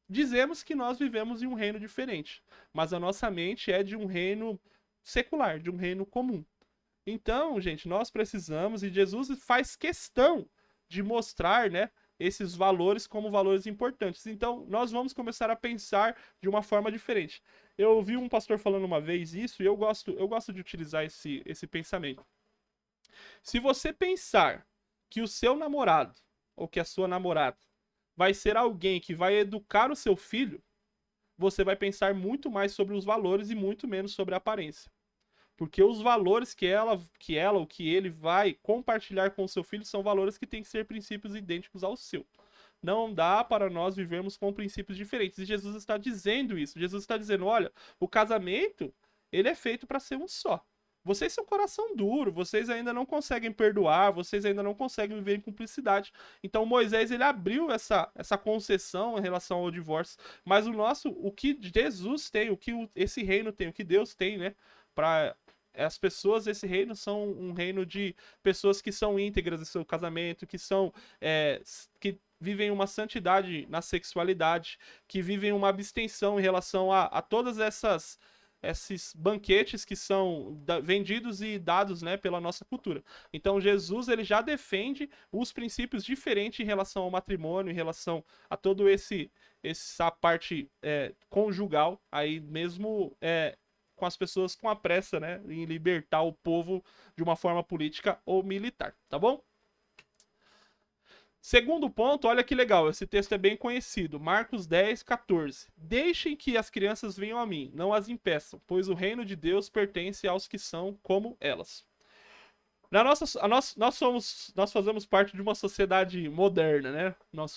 dizemos que nós vivemos em um reino diferente, mas a nossa mente é de um reino secular, de um reino comum. Então, gente, nós precisamos, e Jesus faz questão de mostrar, né, esses valores como valores importantes. Então, nós vamos começar a pensar de uma forma diferente. Eu ouvi um pastor falando uma vez isso, e eu gosto de utilizar esse pensamento. Se você pensar que o seu namorado, ou que a sua namorada, vai ser alguém que vai educar o seu filho, você vai pensar muito mais sobre os valores e muito menos sobre a aparência. Porque os valores que ela ou que ele vai compartilhar com o seu filho são valores que têm que ser princípios idênticos ao seu. Não dá para nós vivermos com princípios diferentes. E Jesus está dizendo isso. Jesus está dizendo, olha, o casamento, ele é feito para ser um só. Vocês são coração duro, vocês ainda não conseguem perdoar, vocês ainda não conseguem viver em cumplicidade. Então Moisés, ele abriu essa concessão em relação ao divórcio. Mas o que Jesus tem, o que esse reino tem, o que Deus tem, né, para as pessoas desse reino são um reino de pessoas que são íntegras em seu casamento, que são que vivem uma santidade na sexualidade, que vivem uma abstenção em relação a todas esses banquetes que são vendidos e dados, né, pela nossa cultura. Então Jesus, ele já defende os princípios diferentes em relação ao matrimônio, em relação a todo essa parte conjugal, aí mesmo com as pessoas com a pressa, né, em libertar o povo de uma forma política ou militar, tá bom? Segundo ponto, olha que legal, esse texto é bem conhecido, Marcos 10, 14. Deixem que as crianças venham a mim, não as impeçam, pois o reino de Deus pertence aos que são como elas. Nós fazemos parte de uma sociedade moderna, né? Nós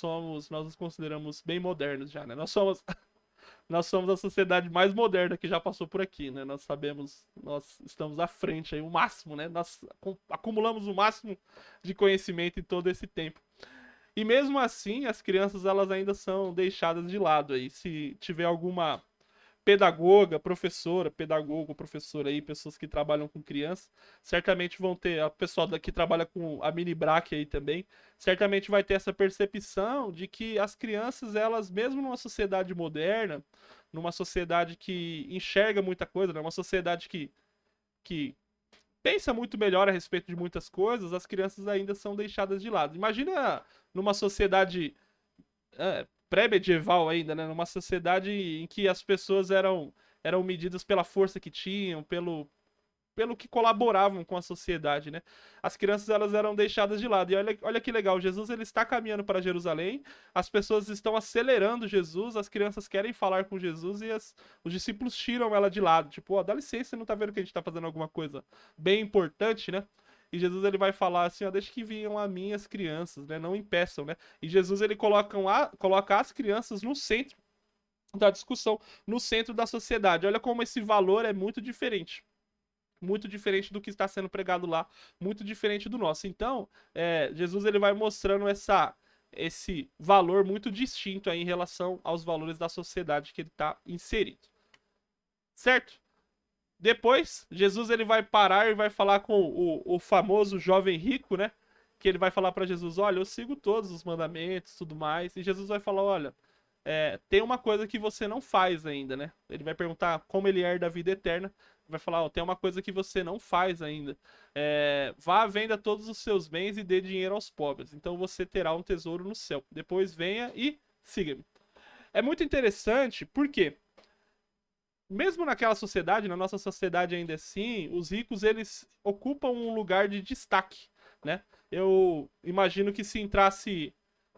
nos consideramos bem modernos já, né? Nós somos a sociedade mais moderna que já passou por aqui, né? Nós estamos à frente aí, o máximo, né? Nós acumulamos o máximo de conhecimento em todo esse tempo. E mesmo assim, as crianças, elas ainda são deixadas de lado aí. Se tiver alguma pedagogo, professora aí, pessoas que trabalham com crianças, certamente vão ter, a pessoa que trabalha com a mini braque aí também, certamente vai ter essa percepção de que as crianças, elas, mesmo numa sociedade moderna, numa sociedade que enxerga muita coisa, né? Uma sociedade que pensa muito melhor a respeito de muitas coisas, as crianças ainda são deixadas de lado. Imagina numa sociedade pré-medieval ainda, né? Numa sociedade em que as pessoas eram medidas pela força que tinham, pelo que colaboravam com a sociedade, né? As crianças, elas eram deixadas de lado. E olha que legal, Jesus, ele está caminhando para Jerusalém, as pessoas estão acelerando Jesus, as crianças querem falar com Jesus e os discípulos tiram ela de lado. Tipo, dá licença, você não tá vendo que a gente tá fazendo alguma coisa bem importante, né? E Jesus, ele vai falar assim, deixa que venham a mim as crianças, né? Não impeçam, né? E Jesus, ele coloca as crianças no centro da discussão, no centro da sociedade. Olha como esse valor é muito diferente. Muito diferente do que está sendo pregado lá, muito diferente do nosso. Então, Jesus, ele vai mostrando esse valor muito distinto aí em relação aos valores da sociedade que ele está inserido. Certo? Depois, Jesus, ele vai parar e vai falar com o famoso jovem rico, né? Que ele vai falar para Jesus, olha, eu sigo todos os mandamentos, tudo mais. E Jesus vai falar, olha, tem uma coisa que você não faz ainda, né? Ele vai perguntar como ele herda a vida eterna. Vai falar, tem uma coisa que você não faz ainda. Vá, venda todos os seus bens e dê dinheiro aos pobres. Então você terá um tesouro no céu. Depois venha e siga-me. É muito interessante, porque mesmo naquela sociedade, na nossa sociedade ainda assim, os ricos, eles ocupam um lugar de destaque, né? Eu imagino que se entrasse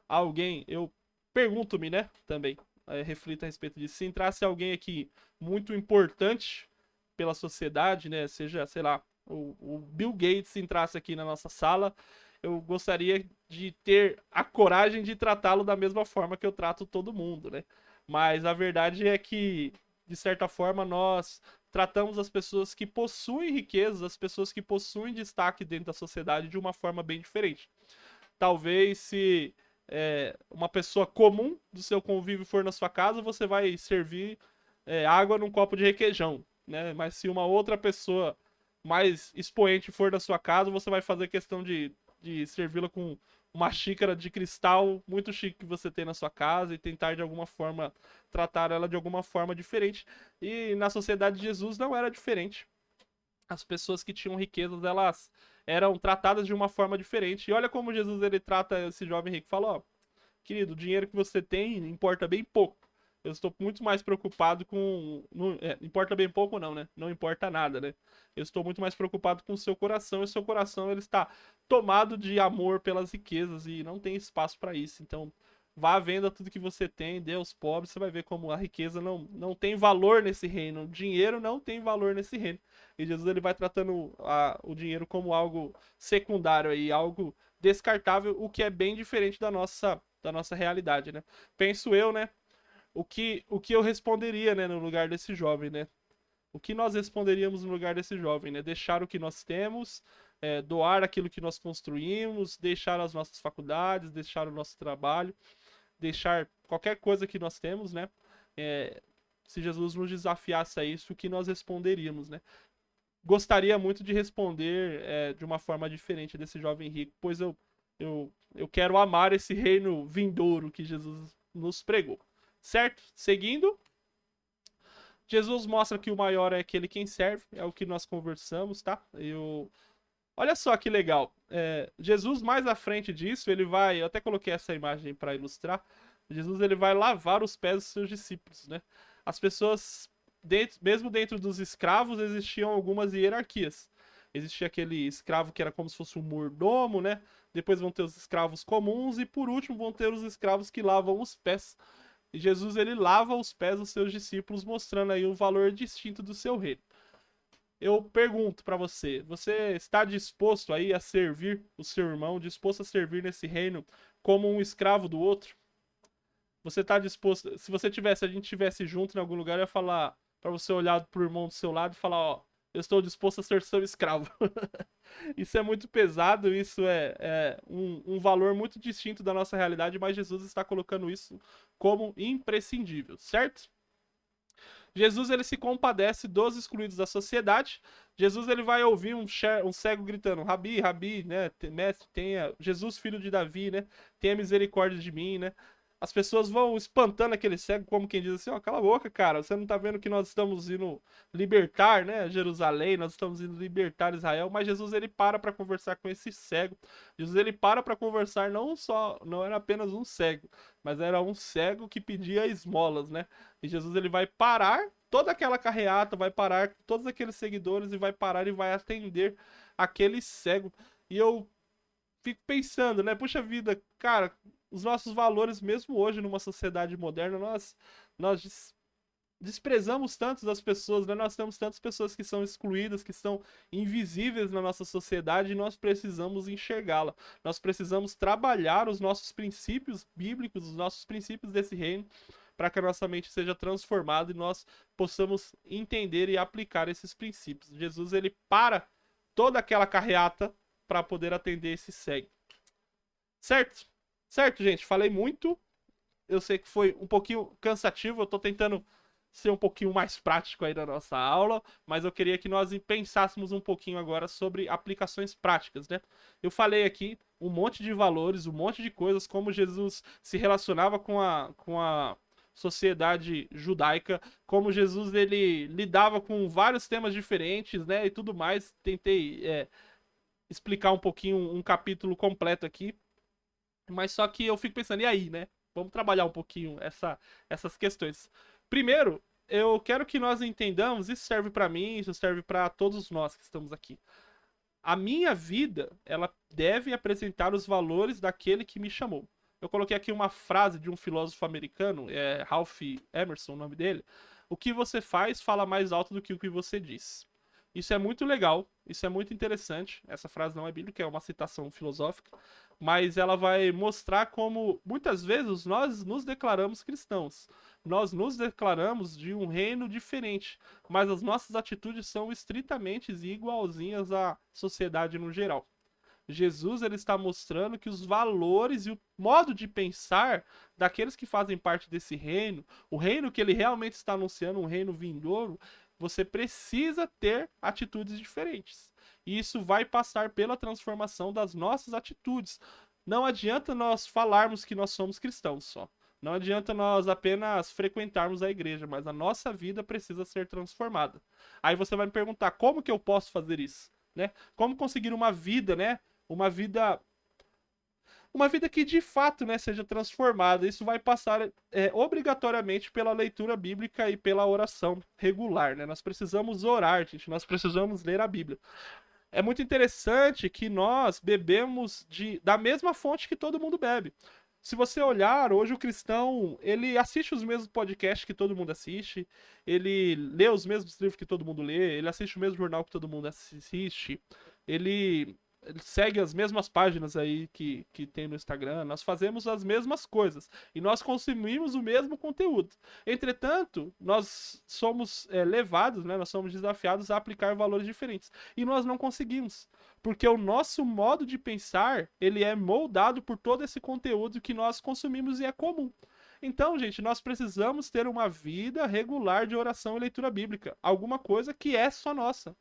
alguém, eu pergunto-me, né, também, reflito a respeito disso, se entrasse alguém aqui muito importante pela sociedade, né, seja, sei lá, o Bill Gates entrasse aqui na nossa sala, eu gostaria de ter a coragem de tratá-lo da mesma forma que eu trato todo mundo, né? Mas a verdade é que de certa forma, nós tratamos as pessoas que possuem riquezas, as pessoas que possuem destaque dentro da sociedade de uma forma bem diferente. Talvez se uma pessoa comum do seu convívio for na sua casa, você vai servir água num copo de requeijão, né? Mas se uma outra pessoa mais expoente for da sua casa, você vai fazer questão de servi-la com uma xícara de cristal muito chique que você tem na sua casa e tentar de alguma forma tratar ela de alguma forma diferente. E na sociedade de Jesus não era diferente. As pessoas que tinham riquezas, elas eram tratadas de uma forma diferente. E olha como Jesus ele trata esse jovem rico. Fala, ó, querido, o dinheiro que você tem importa bem pouco. Eu estou muito mais preocupado com... importa bem pouco não, né? Não importa nada, né? Eu estou muito mais preocupado com o seu coração. E o seu coração ele está tomado de amor pelas riquezas e não tem espaço para isso. Então, vá à venda tudo que você tem, dê aos pobres. Você vai ver como a riqueza não tem valor nesse reino. O dinheiro não tem valor nesse reino. E Jesus ele vai tratando o dinheiro como algo secundário aí, algo descartável, o que é bem diferente da nossa realidade, né? Penso eu, né? O que eu responderia, né, no lugar desse jovem, né? O que nós responderíamos no lugar desse jovem, né? Deixar o que nós temos, doar aquilo que nós construímos, deixar as nossas faculdades, deixar o nosso trabalho, deixar qualquer coisa que nós temos, né? Se Jesus nos desafiasse a isso, o que nós responderíamos, né? Gostaria muito de responder de uma forma diferente desse jovem rico, pois eu quero amar esse reino vindouro que Jesus nos pregou. Certo? Seguindo, Jesus mostra que o maior é aquele quem serve, é o que nós conversamos, tá? Olha só que legal. Jesus, mais à frente disso, ele vai... Eu até coloquei essa imagem para ilustrar. Jesus ele vai lavar os pés dos seus discípulos, né? As pessoas, mesmo dentro dos escravos, existiam algumas hierarquias. Existia aquele escravo que era como se fosse um mordomo, né? Depois vão ter os escravos comuns e, por último, vão ter os escravos que lavam os pés. E Jesus ele lava os pés dos seus discípulos, mostrando aí um valor distinto do seu reino. Eu pergunto para você, você está disposto aí a servir o seu irmão, disposto a servir nesse reino como um escravo do outro? Você está disposto, se a gente tivesse junto em algum lugar, eu ia falar para você olhar pro irmão do seu lado e falar, ó, eu estou disposto a ser seu escravo. Isso é muito pesado, isso é um valor muito distinto da nossa realidade, mas Jesus está colocando isso como imprescindível, certo? Jesus ele se compadece dos excluídos da sociedade. Jesus ele vai ouvir um cego gritando, Rabi, Rabi, né? Mestre, Jesus, filho de Davi, né? Tenha misericórdia de mim, né? As pessoas vão espantando aquele cego, como quem diz assim, ó, cala a boca, cara, você não tá vendo que nós estamos indo libertar, né, Jerusalém, nós estamos indo libertar Israel, mas Jesus, ele para conversar com esse cego. Jesus, ele para conversar, não era apenas um cego, mas era um cego que pedia esmolas, né, e Jesus, ele vai parar toda aquela carreata, vai parar todos aqueles seguidores e vai parar e vai atender aquele cego. E eu fico pensando, né, puxa vida, cara, os nossos valores, mesmo hoje numa sociedade moderna, nós desprezamos tantas das pessoas, né? Nós temos tantas pessoas que são excluídas, que são invisíveis na nossa sociedade e nós precisamos enxergá-la. Nós precisamos trabalhar os nossos princípios bíblicos, os nossos princípios desse reino, para que a nossa mente seja transformada e nós possamos entender e aplicar esses princípios. Jesus, ele para toda aquela carreata para poder atender esse cego. Certo? Certo, gente? Falei muito. Eu sei que foi um pouquinho cansativo. Eu tô tentando ser um pouquinho mais prático aí na nossa aula, mas eu queria que nós pensássemos um pouquinho agora sobre aplicações práticas, né? Eu falei aqui um monte de valores, um monte de coisas, como Jesus se relacionava com a sociedade judaica, como Jesus ele lidava com vários temas diferentes, né? E tudo mais. Tentei explicar um pouquinho, um capítulo completo aqui. Mas só que eu fico pensando, e aí, né? Vamos trabalhar um pouquinho essas questões. Primeiro, eu quero que nós entendamos, isso serve para mim, isso serve para todos nós que estamos aqui. A minha vida, ela deve apresentar os valores daquele que me chamou. Eu coloquei aqui uma frase de um filósofo americano, Ralph Emerson, o nome dele. O que você faz fala mais alto do que o que você diz. Isso é muito legal, isso é muito interessante. Essa frase não é bíblica, é uma citação filosófica, mas ela vai mostrar como muitas vezes nós nos declaramos cristãos. Nós nos declaramos de um reino diferente, mas as nossas atitudes são estritamente igualzinhas à sociedade no geral. Jesus ele está mostrando que os valores e o modo de pensar daqueles que fazem parte desse reino, o reino que ele realmente está anunciando, um reino vindouro, você precisa ter atitudes diferentes. E isso vai passar pela transformação das nossas atitudes. Não adianta nós falarmos que nós somos cristãos só. Não adianta nós apenas frequentarmos a igreja, mas a nossa vida precisa ser transformada. Aí você vai me perguntar, como que eu posso fazer isso? Né? Como conseguir uma vida, né? Uma vida que de fato, né, seja transformada. Isso vai passar obrigatoriamente pela leitura bíblica e pela oração regular, né? Nós precisamos orar, gente. Nós precisamos ler a Bíblia. É muito interessante que nós bebemos da mesma fonte que todo mundo bebe. Se você olhar, hoje o cristão, ele assiste os mesmos podcasts que todo mundo assiste, ele lê os mesmos livros que todo mundo lê, ele assiste o mesmo jornal que todo mundo assiste, ele segue as mesmas páginas aí que tem no Instagram, nós fazemos as mesmas coisas e nós consumimos o mesmo conteúdo. Entretanto, nós somos levados, né, nós somos desafiados a aplicar valores diferentes e nós não conseguimos, porque o nosso modo de pensar, ele é moldado por todo esse conteúdo que nós consumimos e é comum. Então, gente, nós precisamos ter uma vida regular de oração e leitura bíblica, alguma coisa que é só nossa.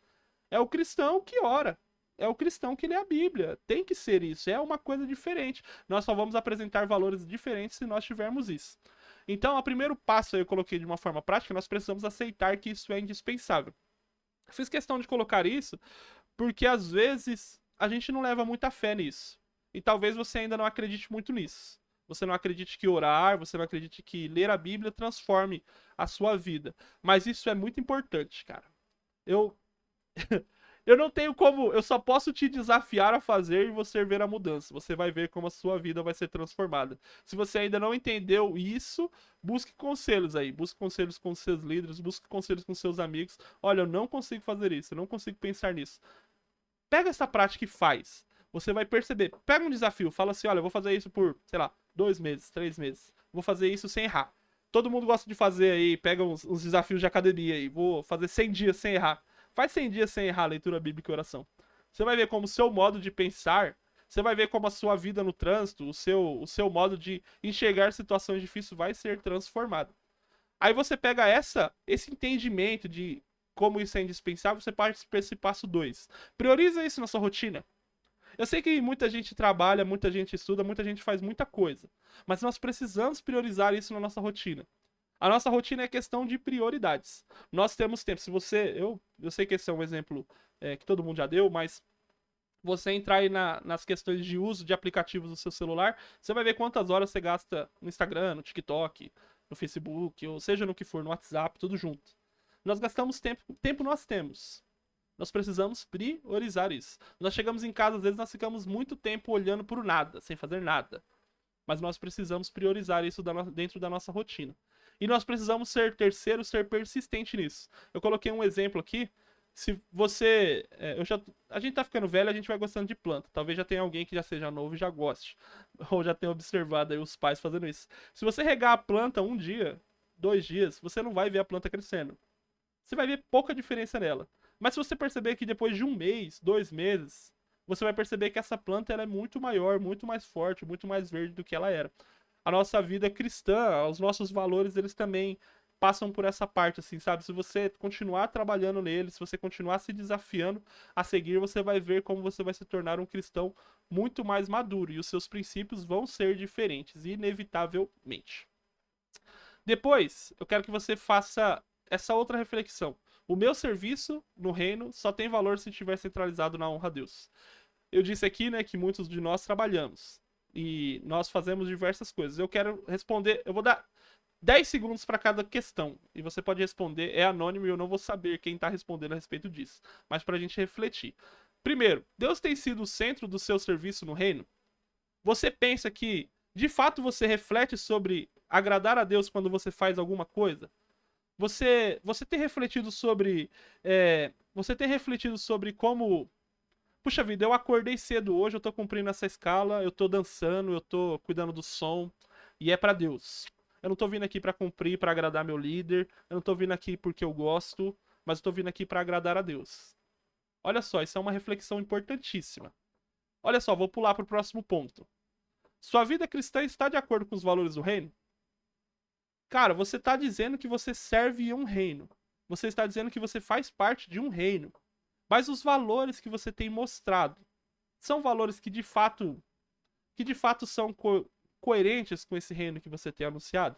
É o cristão que ora. É o cristão que lê a Bíblia. Tem que ser isso. É uma coisa diferente. Nós só vamos apresentar valores diferentes se nós tivermos isso. Então, o primeiro passo eu coloquei de uma forma prática, nós precisamos aceitar que isso é indispensável. Fiz questão de colocar isso porque, às vezes, a gente não leva muita fé nisso. E talvez você ainda não acredite muito nisso. Você não acredite que orar, você não acredite que ler a Bíblia transforme a sua vida. Mas isso é muito importante, cara. Eu não tenho como, eu só posso te desafiar a fazer e você ver a mudança. Você vai ver como a sua vida vai ser transformada. Se você ainda não entendeu isso, busque conselhos aí. Busque conselhos com seus líderes, busque conselhos com seus amigos. Olha, eu não consigo fazer isso, eu não consigo pensar nisso. Pega essa prática e faz. Você vai perceber. Pega um desafio, fala assim, olha, eu vou fazer isso por, sei lá, 2 meses, 3 meses. Vou fazer isso sem errar. Todo mundo gosta de fazer aí, pega uns desafios de academia aí. Vou fazer 100 dias sem errar. Faz 100 dias sem errar leitura bíblica e oração. Você vai ver como o seu modo de pensar, você vai ver como a sua vida no trânsito, o seu modo de enxergar situações difíceis vai ser transformado. Aí você pega esse entendimento de como isso é indispensável, você parte para esse passo 2. Prioriza isso na sua rotina. Eu sei que muita gente trabalha, muita gente estuda, muita gente faz muita coisa. Mas nós precisamos priorizar isso na nossa rotina. A nossa rotina é questão de prioridades. Nós temos tempo. Se você. Eu sei que esse é um exemplo que todo mundo já deu, mas você entrar aí nas questões de uso de aplicativos do seu celular, você vai ver quantas horas você gasta no Instagram, no TikTok, no Facebook, ou seja no que for, no WhatsApp, tudo junto. Nós gastamos tempo. Tempo nós temos. Nós precisamos priorizar isso. Nós chegamos em casa, às vezes nós ficamos muito tempo olhando por nada, sem fazer nada. Mas nós precisamos priorizar isso dentro da nossa rotina. E nós precisamos ser persistente nisso. Eu coloquei um exemplo aqui. Se você... a gente tá ficando velho, a gente vai gostando de planta. Talvez já tenha alguém que já seja novo e já goste. Ou já tenha observado aí os pais fazendo isso. Se você regar a planta 1 dia, 2 dias, você não vai ver a planta crescendo. Você vai ver pouca diferença nela. Mas se você perceber que depois de 1 mês, 2 meses, você vai perceber que essa planta ela é muito maior, muito mais forte, muito mais verde do que ela era. A nossa vida cristã, os nossos valores, eles também passam por essa parte, assim, sabe? Se você continuar trabalhando neles, se você continuar se desafiando a seguir, você vai ver como você vai se tornar um cristão muito mais maduro e os seus princípios vão ser diferentes, inevitavelmente. Depois, eu quero que você faça essa outra reflexão. O meu serviço no reino só tem valor se estiver centralizado na honra a Deus. Eu disse aqui, né, que muitos de nós trabalhamos e nós fazemos diversas coisas. Eu quero responder, eu vou dar 10 segundos para cada questão e você pode responder, é anônimo e eu não vou saber quem está respondendo a respeito disso, mas para a gente refletir. Primeiro, Deus tem sido o centro do seu serviço no reino? Você pensa que, de fato, você reflete sobre agradar a Deus quando você faz alguma coisa? Você tem refletido sobre Você tem refletido sobre como... Puxa vida, eu acordei cedo hoje, eu tô cumprindo essa escala, eu tô dançando, eu tô cuidando do som, e é pra Deus. Eu não tô vindo aqui pra cumprir, pra agradar meu líder, eu não tô vindo aqui porque eu gosto, mas eu tô vindo aqui pra agradar a Deus. Olha só, isso é uma reflexão importantíssima. Olha só, vou pular pro próximo ponto. Sua vida cristã está de acordo com os valores do reino? Cara, você tá dizendo que você serve um reino. Você está dizendo que você faz parte de um reino. Mas os valores que você tem mostrado são valores que de fato são coerentes com esse reino que você tem anunciado?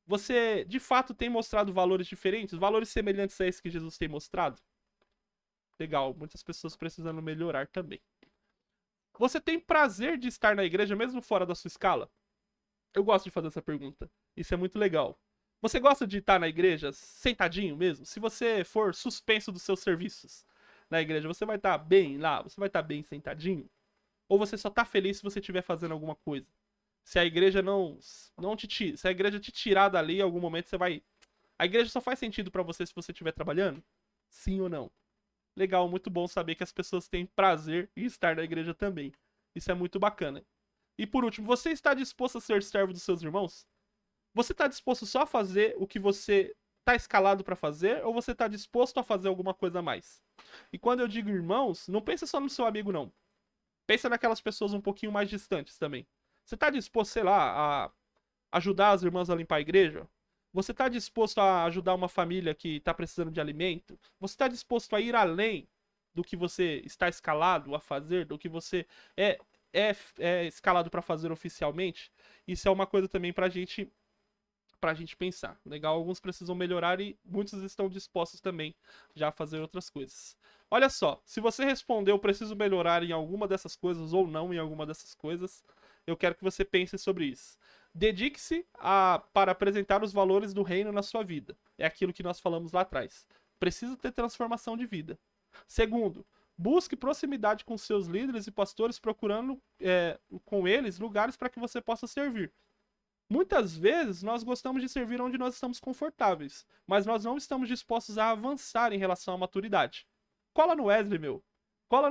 Você de fato tem mostrado valores diferentes, valores semelhantes a esse que Jesus tem mostrado? Legal, muitas pessoas precisando melhorar também. Você tem prazer de estar na igreja mesmo fora da sua escala? Eu gosto de fazer essa pergunta. Isso é muito legal. Você gosta de estar na igreja sentadinho mesmo? Se você for suspenso dos seus serviços na igreja, você vai estar bem lá? Você vai estar bem sentadinho? Ou você só tá feliz se você estiver fazendo alguma coisa? Se a igreja se a igreja te tirar dali, em algum momento você vai... A igreja só faz sentido pra você se você estiver trabalhando? Sim ou não? Legal, muito bom saber que as pessoas têm prazer em estar na igreja também. Isso é muito bacana. E por último, você está disposto a ser servo dos seus irmãos? Você está disposto só a fazer o que você está escalado para fazer, ou você está disposto a fazer alguma coisa a mais? E quando eu digo irmãos, não pensa só no seu amigo, não. Pensa naquelas pessoas um pouquinho mais distantes também. Você está disposto, sei lá, a ajudar as irmãs a limpar a igreja? Você está disposto a ajudar uma família que está precisando de alimento? Você está disposto a ir além do que você está escalado a fazer, do que você é escalado para fazer oficialmente? Isso é uma coisa também pra gente pensar. Legal, alguns precisam melhorar e muitos estão dispostos também já a fazer outras coisas. Olha só, se você respondeu preciso melhorar em alguma dessas coisas ou não em alguma dessas coisas, eu quero que você pense sobre isso. Dedique-se para apresentar os valores do reino na sua vida. É aquilo que nós falamos lá atrás. Precisa ter transformação de vida. Segundo, busque proximidade com seus líderes e pastores, procurando com eles lugares para que você possa servir. Muitas vezes nós gostamos de servir onde nós estamos confortáveis, mas nós não estamos dispostos a avançar em relação à maturidade. Cola no Wesley, meu. Cola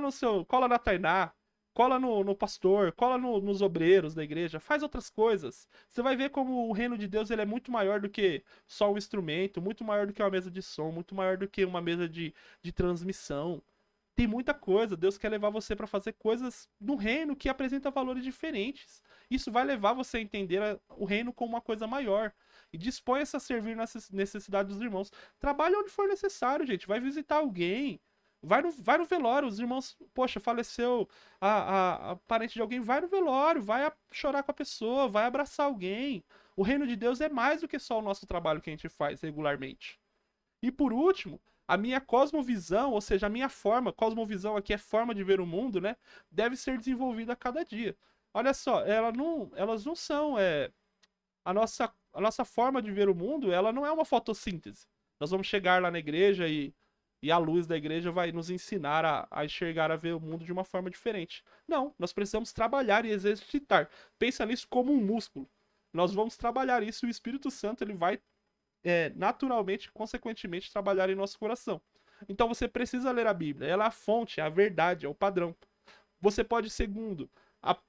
na Tainá. Cola no pastor. Cola nos obreiros da igreja. Faz outras coisas. Você vai ver como o reino de Deus ele é muito maior do que só um instrumento, muito maior do que uma mesa de som, muito maior do que uma mesa de transmissão. Tem muita coisa. Deus quer levar você para fazer coisas no reino que apresenta valores diferentes. Isso vai levar você a entender o reino como uma coisa maior. E disponha-se a servir nas necessidades dos irmãos. Trabalhe onde for necessário, gente. Vai visitar alguém. Vai no velório. Os irmãos, poxa, faleceu a parente de alguém. Vai no velório. Vai chorar com a pessoa. Vai abraçar alguém. O reino de Deus é mais do que só o nosso trabalho que a gente faz regularmente. E por último, a minha cosmovisão, ou seja, a minha forma, cosmovisão aqui é forma de ver o mundo, né? Deve ser desenvolvida a cada dia. Olha só, elas não são. A nossa forma de ver o mundo, ela não é uma fotossíntese. Nós vamos chegar lá na igreja e a luz da igreja vai nos ensinar a enxergar, a ver o mundo de uma forma diferente. Não, nós precisamos trabalhar e exercitar. Pensa nisso como um músculo. Nós vamos trabalhar isso e o Espírito Santo ele vai naturalmente, consequentemente, trabalhar em nosso coração. Então você precisa ler a Bíblia. Ela é a fonte, é a verdade, é o padrão. Você pode, segundo,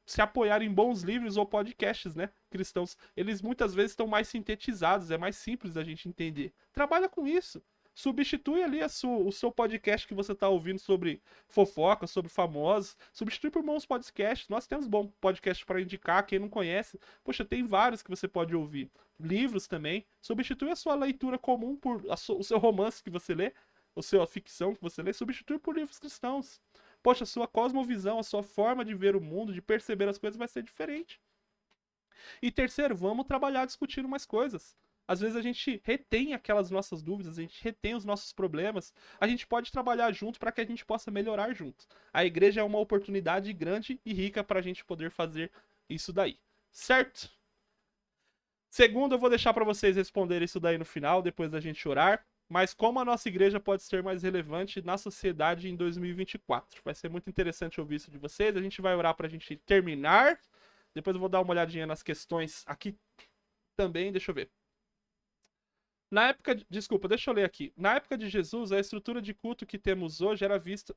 se apoiar em bons livros ou podcasts, né, cristãos. Eles muitas vezes estão mais sintetizados, é mais simples da gente entender. Trabalha com isso. Substitui ali o seu podcast que você está ouvindo sobre fofoca, sobre famosos. Substitui por bons podcasts. Nós temos bom podcast para indicar. Quem não conhece, poxa, tem vários que você pode ouvir. Livros também. Substitui a sua leitura comum por o seu romance que você lê, a sua ficção que você lê, substitui por livros cristãos. Poxa, a sua cosmovisão, a sua forma de ver o mundo, de perceber as coisas vai ser diferente. E terceiro, vamos trabalhar discutindo mais coisas. Às vezes a gente retém aquelas nossas dúvidas, a gente retém os nossos problemas. A gente pode trabalhar junto para que a gente possa melhorar junto. A igreja é uma oportunidade grande e rica para a gente poder fazer isso daí. Certo? Segundo, eu vou deixar para vocês responderem isso daí no final, depois da gente orar. Mas como a nossa igreja pode ser mais relevante na sociedade em 2024? Vai ser muito interessante ouvir isso de vocês. A gente vai orar para a gente terminar. Depois eu vou dar uma olhadinha nas questões aqui também. Deixa eu ver. Na época, desculpa, deixa eu ler aqui. Na época de Jesus, a estrutura de culto que temos hoje era vista.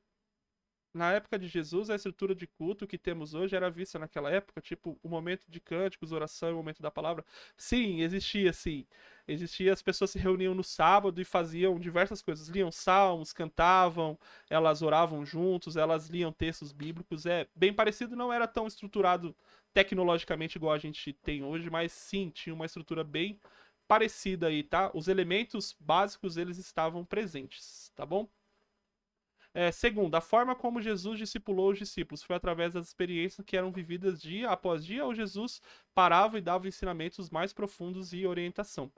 Na época de Jesus, a estrutura de culto que temos hoje era vista naquela época, tipo, o momento de cânticos, oração, o momento da palavra. Sim, existia, sim. Existia, as pessoas se reuniam no sábado e faziam diversas coisas. Liam salmos, cantavam, elas oravam juntos, elas liam textos bíblicos. É bem parecido, não era tão estruturado tecnologicamente igual a gente tem hoje, mas sim, tinha uma estrutura bem parecida aí, tá? Os elementos básicos, eles estavam presentes, tá bom? Segundo, a forma como Jesus discipulou os discípulos foi através das experiências que eram vividas dia após dia, ou Jesus parava e dava ensinamentos mais profundos e orientação.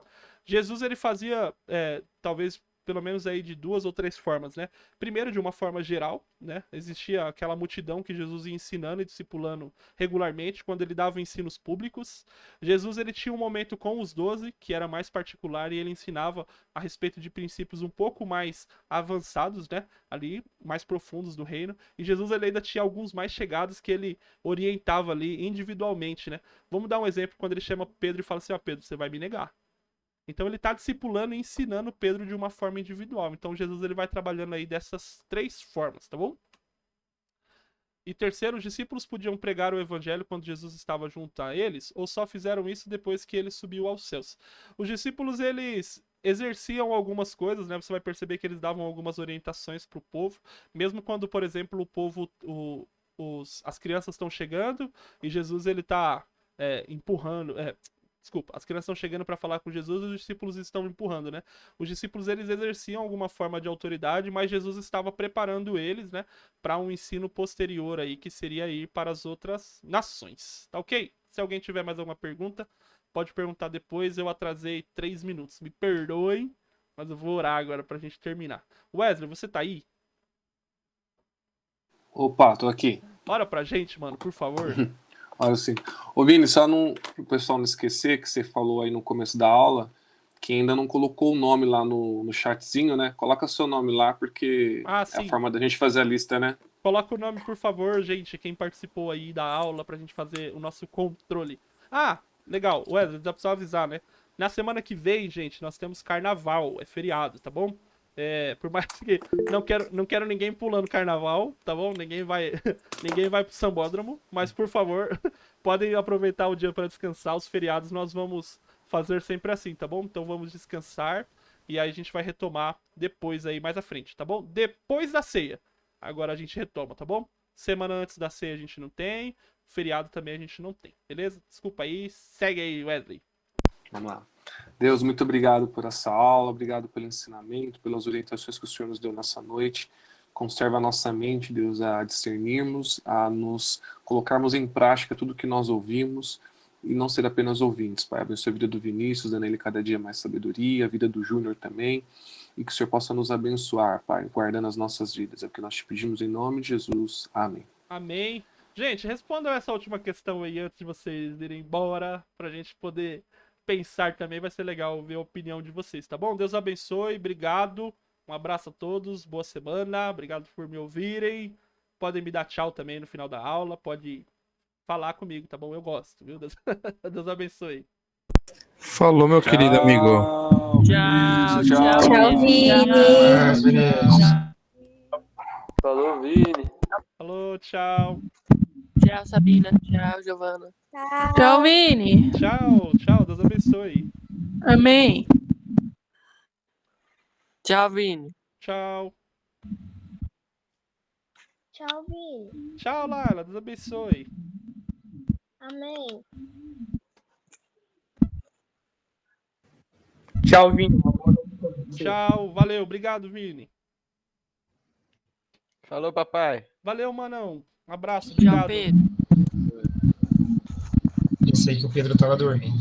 Jesus, ele fazia, talvez, pelo menos aí de 2 ou 3 formas, né? Primeiro, de uma forma geral, né? Existia aquela multidão que Jesus ia ensinando e discipulando regularmente quando ele dava ensinos públicos. Jesus, ele tinha um momento com os 12, que era mais particular, e ele ensinava a respeito de princípios um pouco mais avançados, né? Ali, mais profundos do reino. E Jesus, ele ainda tinha alguns mais chegados que ele orientava ali individualmente, né? Vamos dar um exemplo quando ele chama Pedro e fala assim: ó, Pedro, você vai me negar. Então ele está discipulando e ensinando Pedro de uma forma individual. Então Jesus, ele vai trabalhando aí dessas 3 formas, tá bom? E terceiro, os discípulos podiam pregar o evangelho quando Jesus estava junto a eles, ou só fizeram isso depois que ele subiu aos céus. Os discípulos, eles exerciam algumas coisas, né? Você vai perceber que eles davam algumas orientações para o povo, mesmo quando, por exemplo, o povo, as crianças estão chegando e Jesus, ele está empurrando, desculpa, as crianças estão chegando para falar com Jesus e os discípulos estão empurrando, né? Os discípulos, eles exerciam alguma forma de autoridade, mas Jesus estava preparando eles, né, para um ensino posterior aí, que seria ir para as outras nações. Tá ok? Se alguém tiver mais alguma pergunta, pode perguntar depois. Eu atrasei 3 minutos. Me perdoem, mas eu vou orar agora pra gente terminar. Wesley, você tá aí? Opa, tô aqui. Ora pra gente, mano, por favor. Olha assim. Ô Vini, só pro pessoal não esquecer que você falou aí no começo da aula que ainda não colocou o nome lá no chatzinho, né? Coloca seu nome lá, porque é a sim. forma da gente fazer a lista, né? Coloca o nome, por favor, gente, quem participou aí da aula pra gente fazer o nosso controle. Ah, legal. Wesley, já precisa avisar, né? Na semana que vem, gente, nós temos carnaval, é feriado, tá bom? Por mais que não quero ninguém pulando carnaval, tá bom? Ninguém vai pro sambódromo, mas por favor, podem aproveitar o dia para descansar. Os feriados nós vamos fazer sempre assim, tá bom? Então vamos descansar e aí a gente vai retomar depois aí mais à frente, tá bom? Depois da ceia. Agora a gente retoma, tá bom? Semana antes da ceia a gente não tem, feriado também a gente não tem, beleza? Desculpa aí, segue aí, Wesley. Vamos lá. Deus, muito obrigado por essa aula, obrigado pelo ensinamento, pelas orientações que o Senhor nos deu nessa noite. Conserva a nossa mente, Deus, a discernirmos, a nos colocarmos em prática tudo que nós ouvimos e não ser apenas ouvintes, Pai. Abençoe a vida do Vinícius, dando a ele cada dia mais sabedoria, a vida do Júnior também, e que o Senhor possa nos abençoar, Pai, guardando as nossas vidas. É o que nós te pedimos em nome de Jesus. Amém. Amém. Gente, respondam essa última questão aí antes de vocês irem embora, pra gente poder pensar também. Vai ser legal ver a opinião de vocês, tá bom? Deus abençoe, obrigado. Um abraço a todos, boa semana, obrigado por me ouvirem. Podem me dar tchau também no final da aula, pode falar comigo, tá bom? Eu gosto, viu? Deus, Deus abençoe. Falou, meu querido amigo. Tchau, Tchau, Tchau, Vini. Falou, Vini. Falou, tchau. Tchau, Sabina. Tchau, Giovana. Tchau, Vini. Tchau, tchau, Deus abençoe. Amém. Tchau, Vini. Tchau. Tchau, Vini. Tchau, Laila, Deus abençoe. Amém. Tchau, Vini. Tchau, valeu, obrigado, Vini. Falou, papai. Valeu, manão. Um abraço, Tchau, obrigado. Pedro. Eu sei que o Pedro tava dormindo.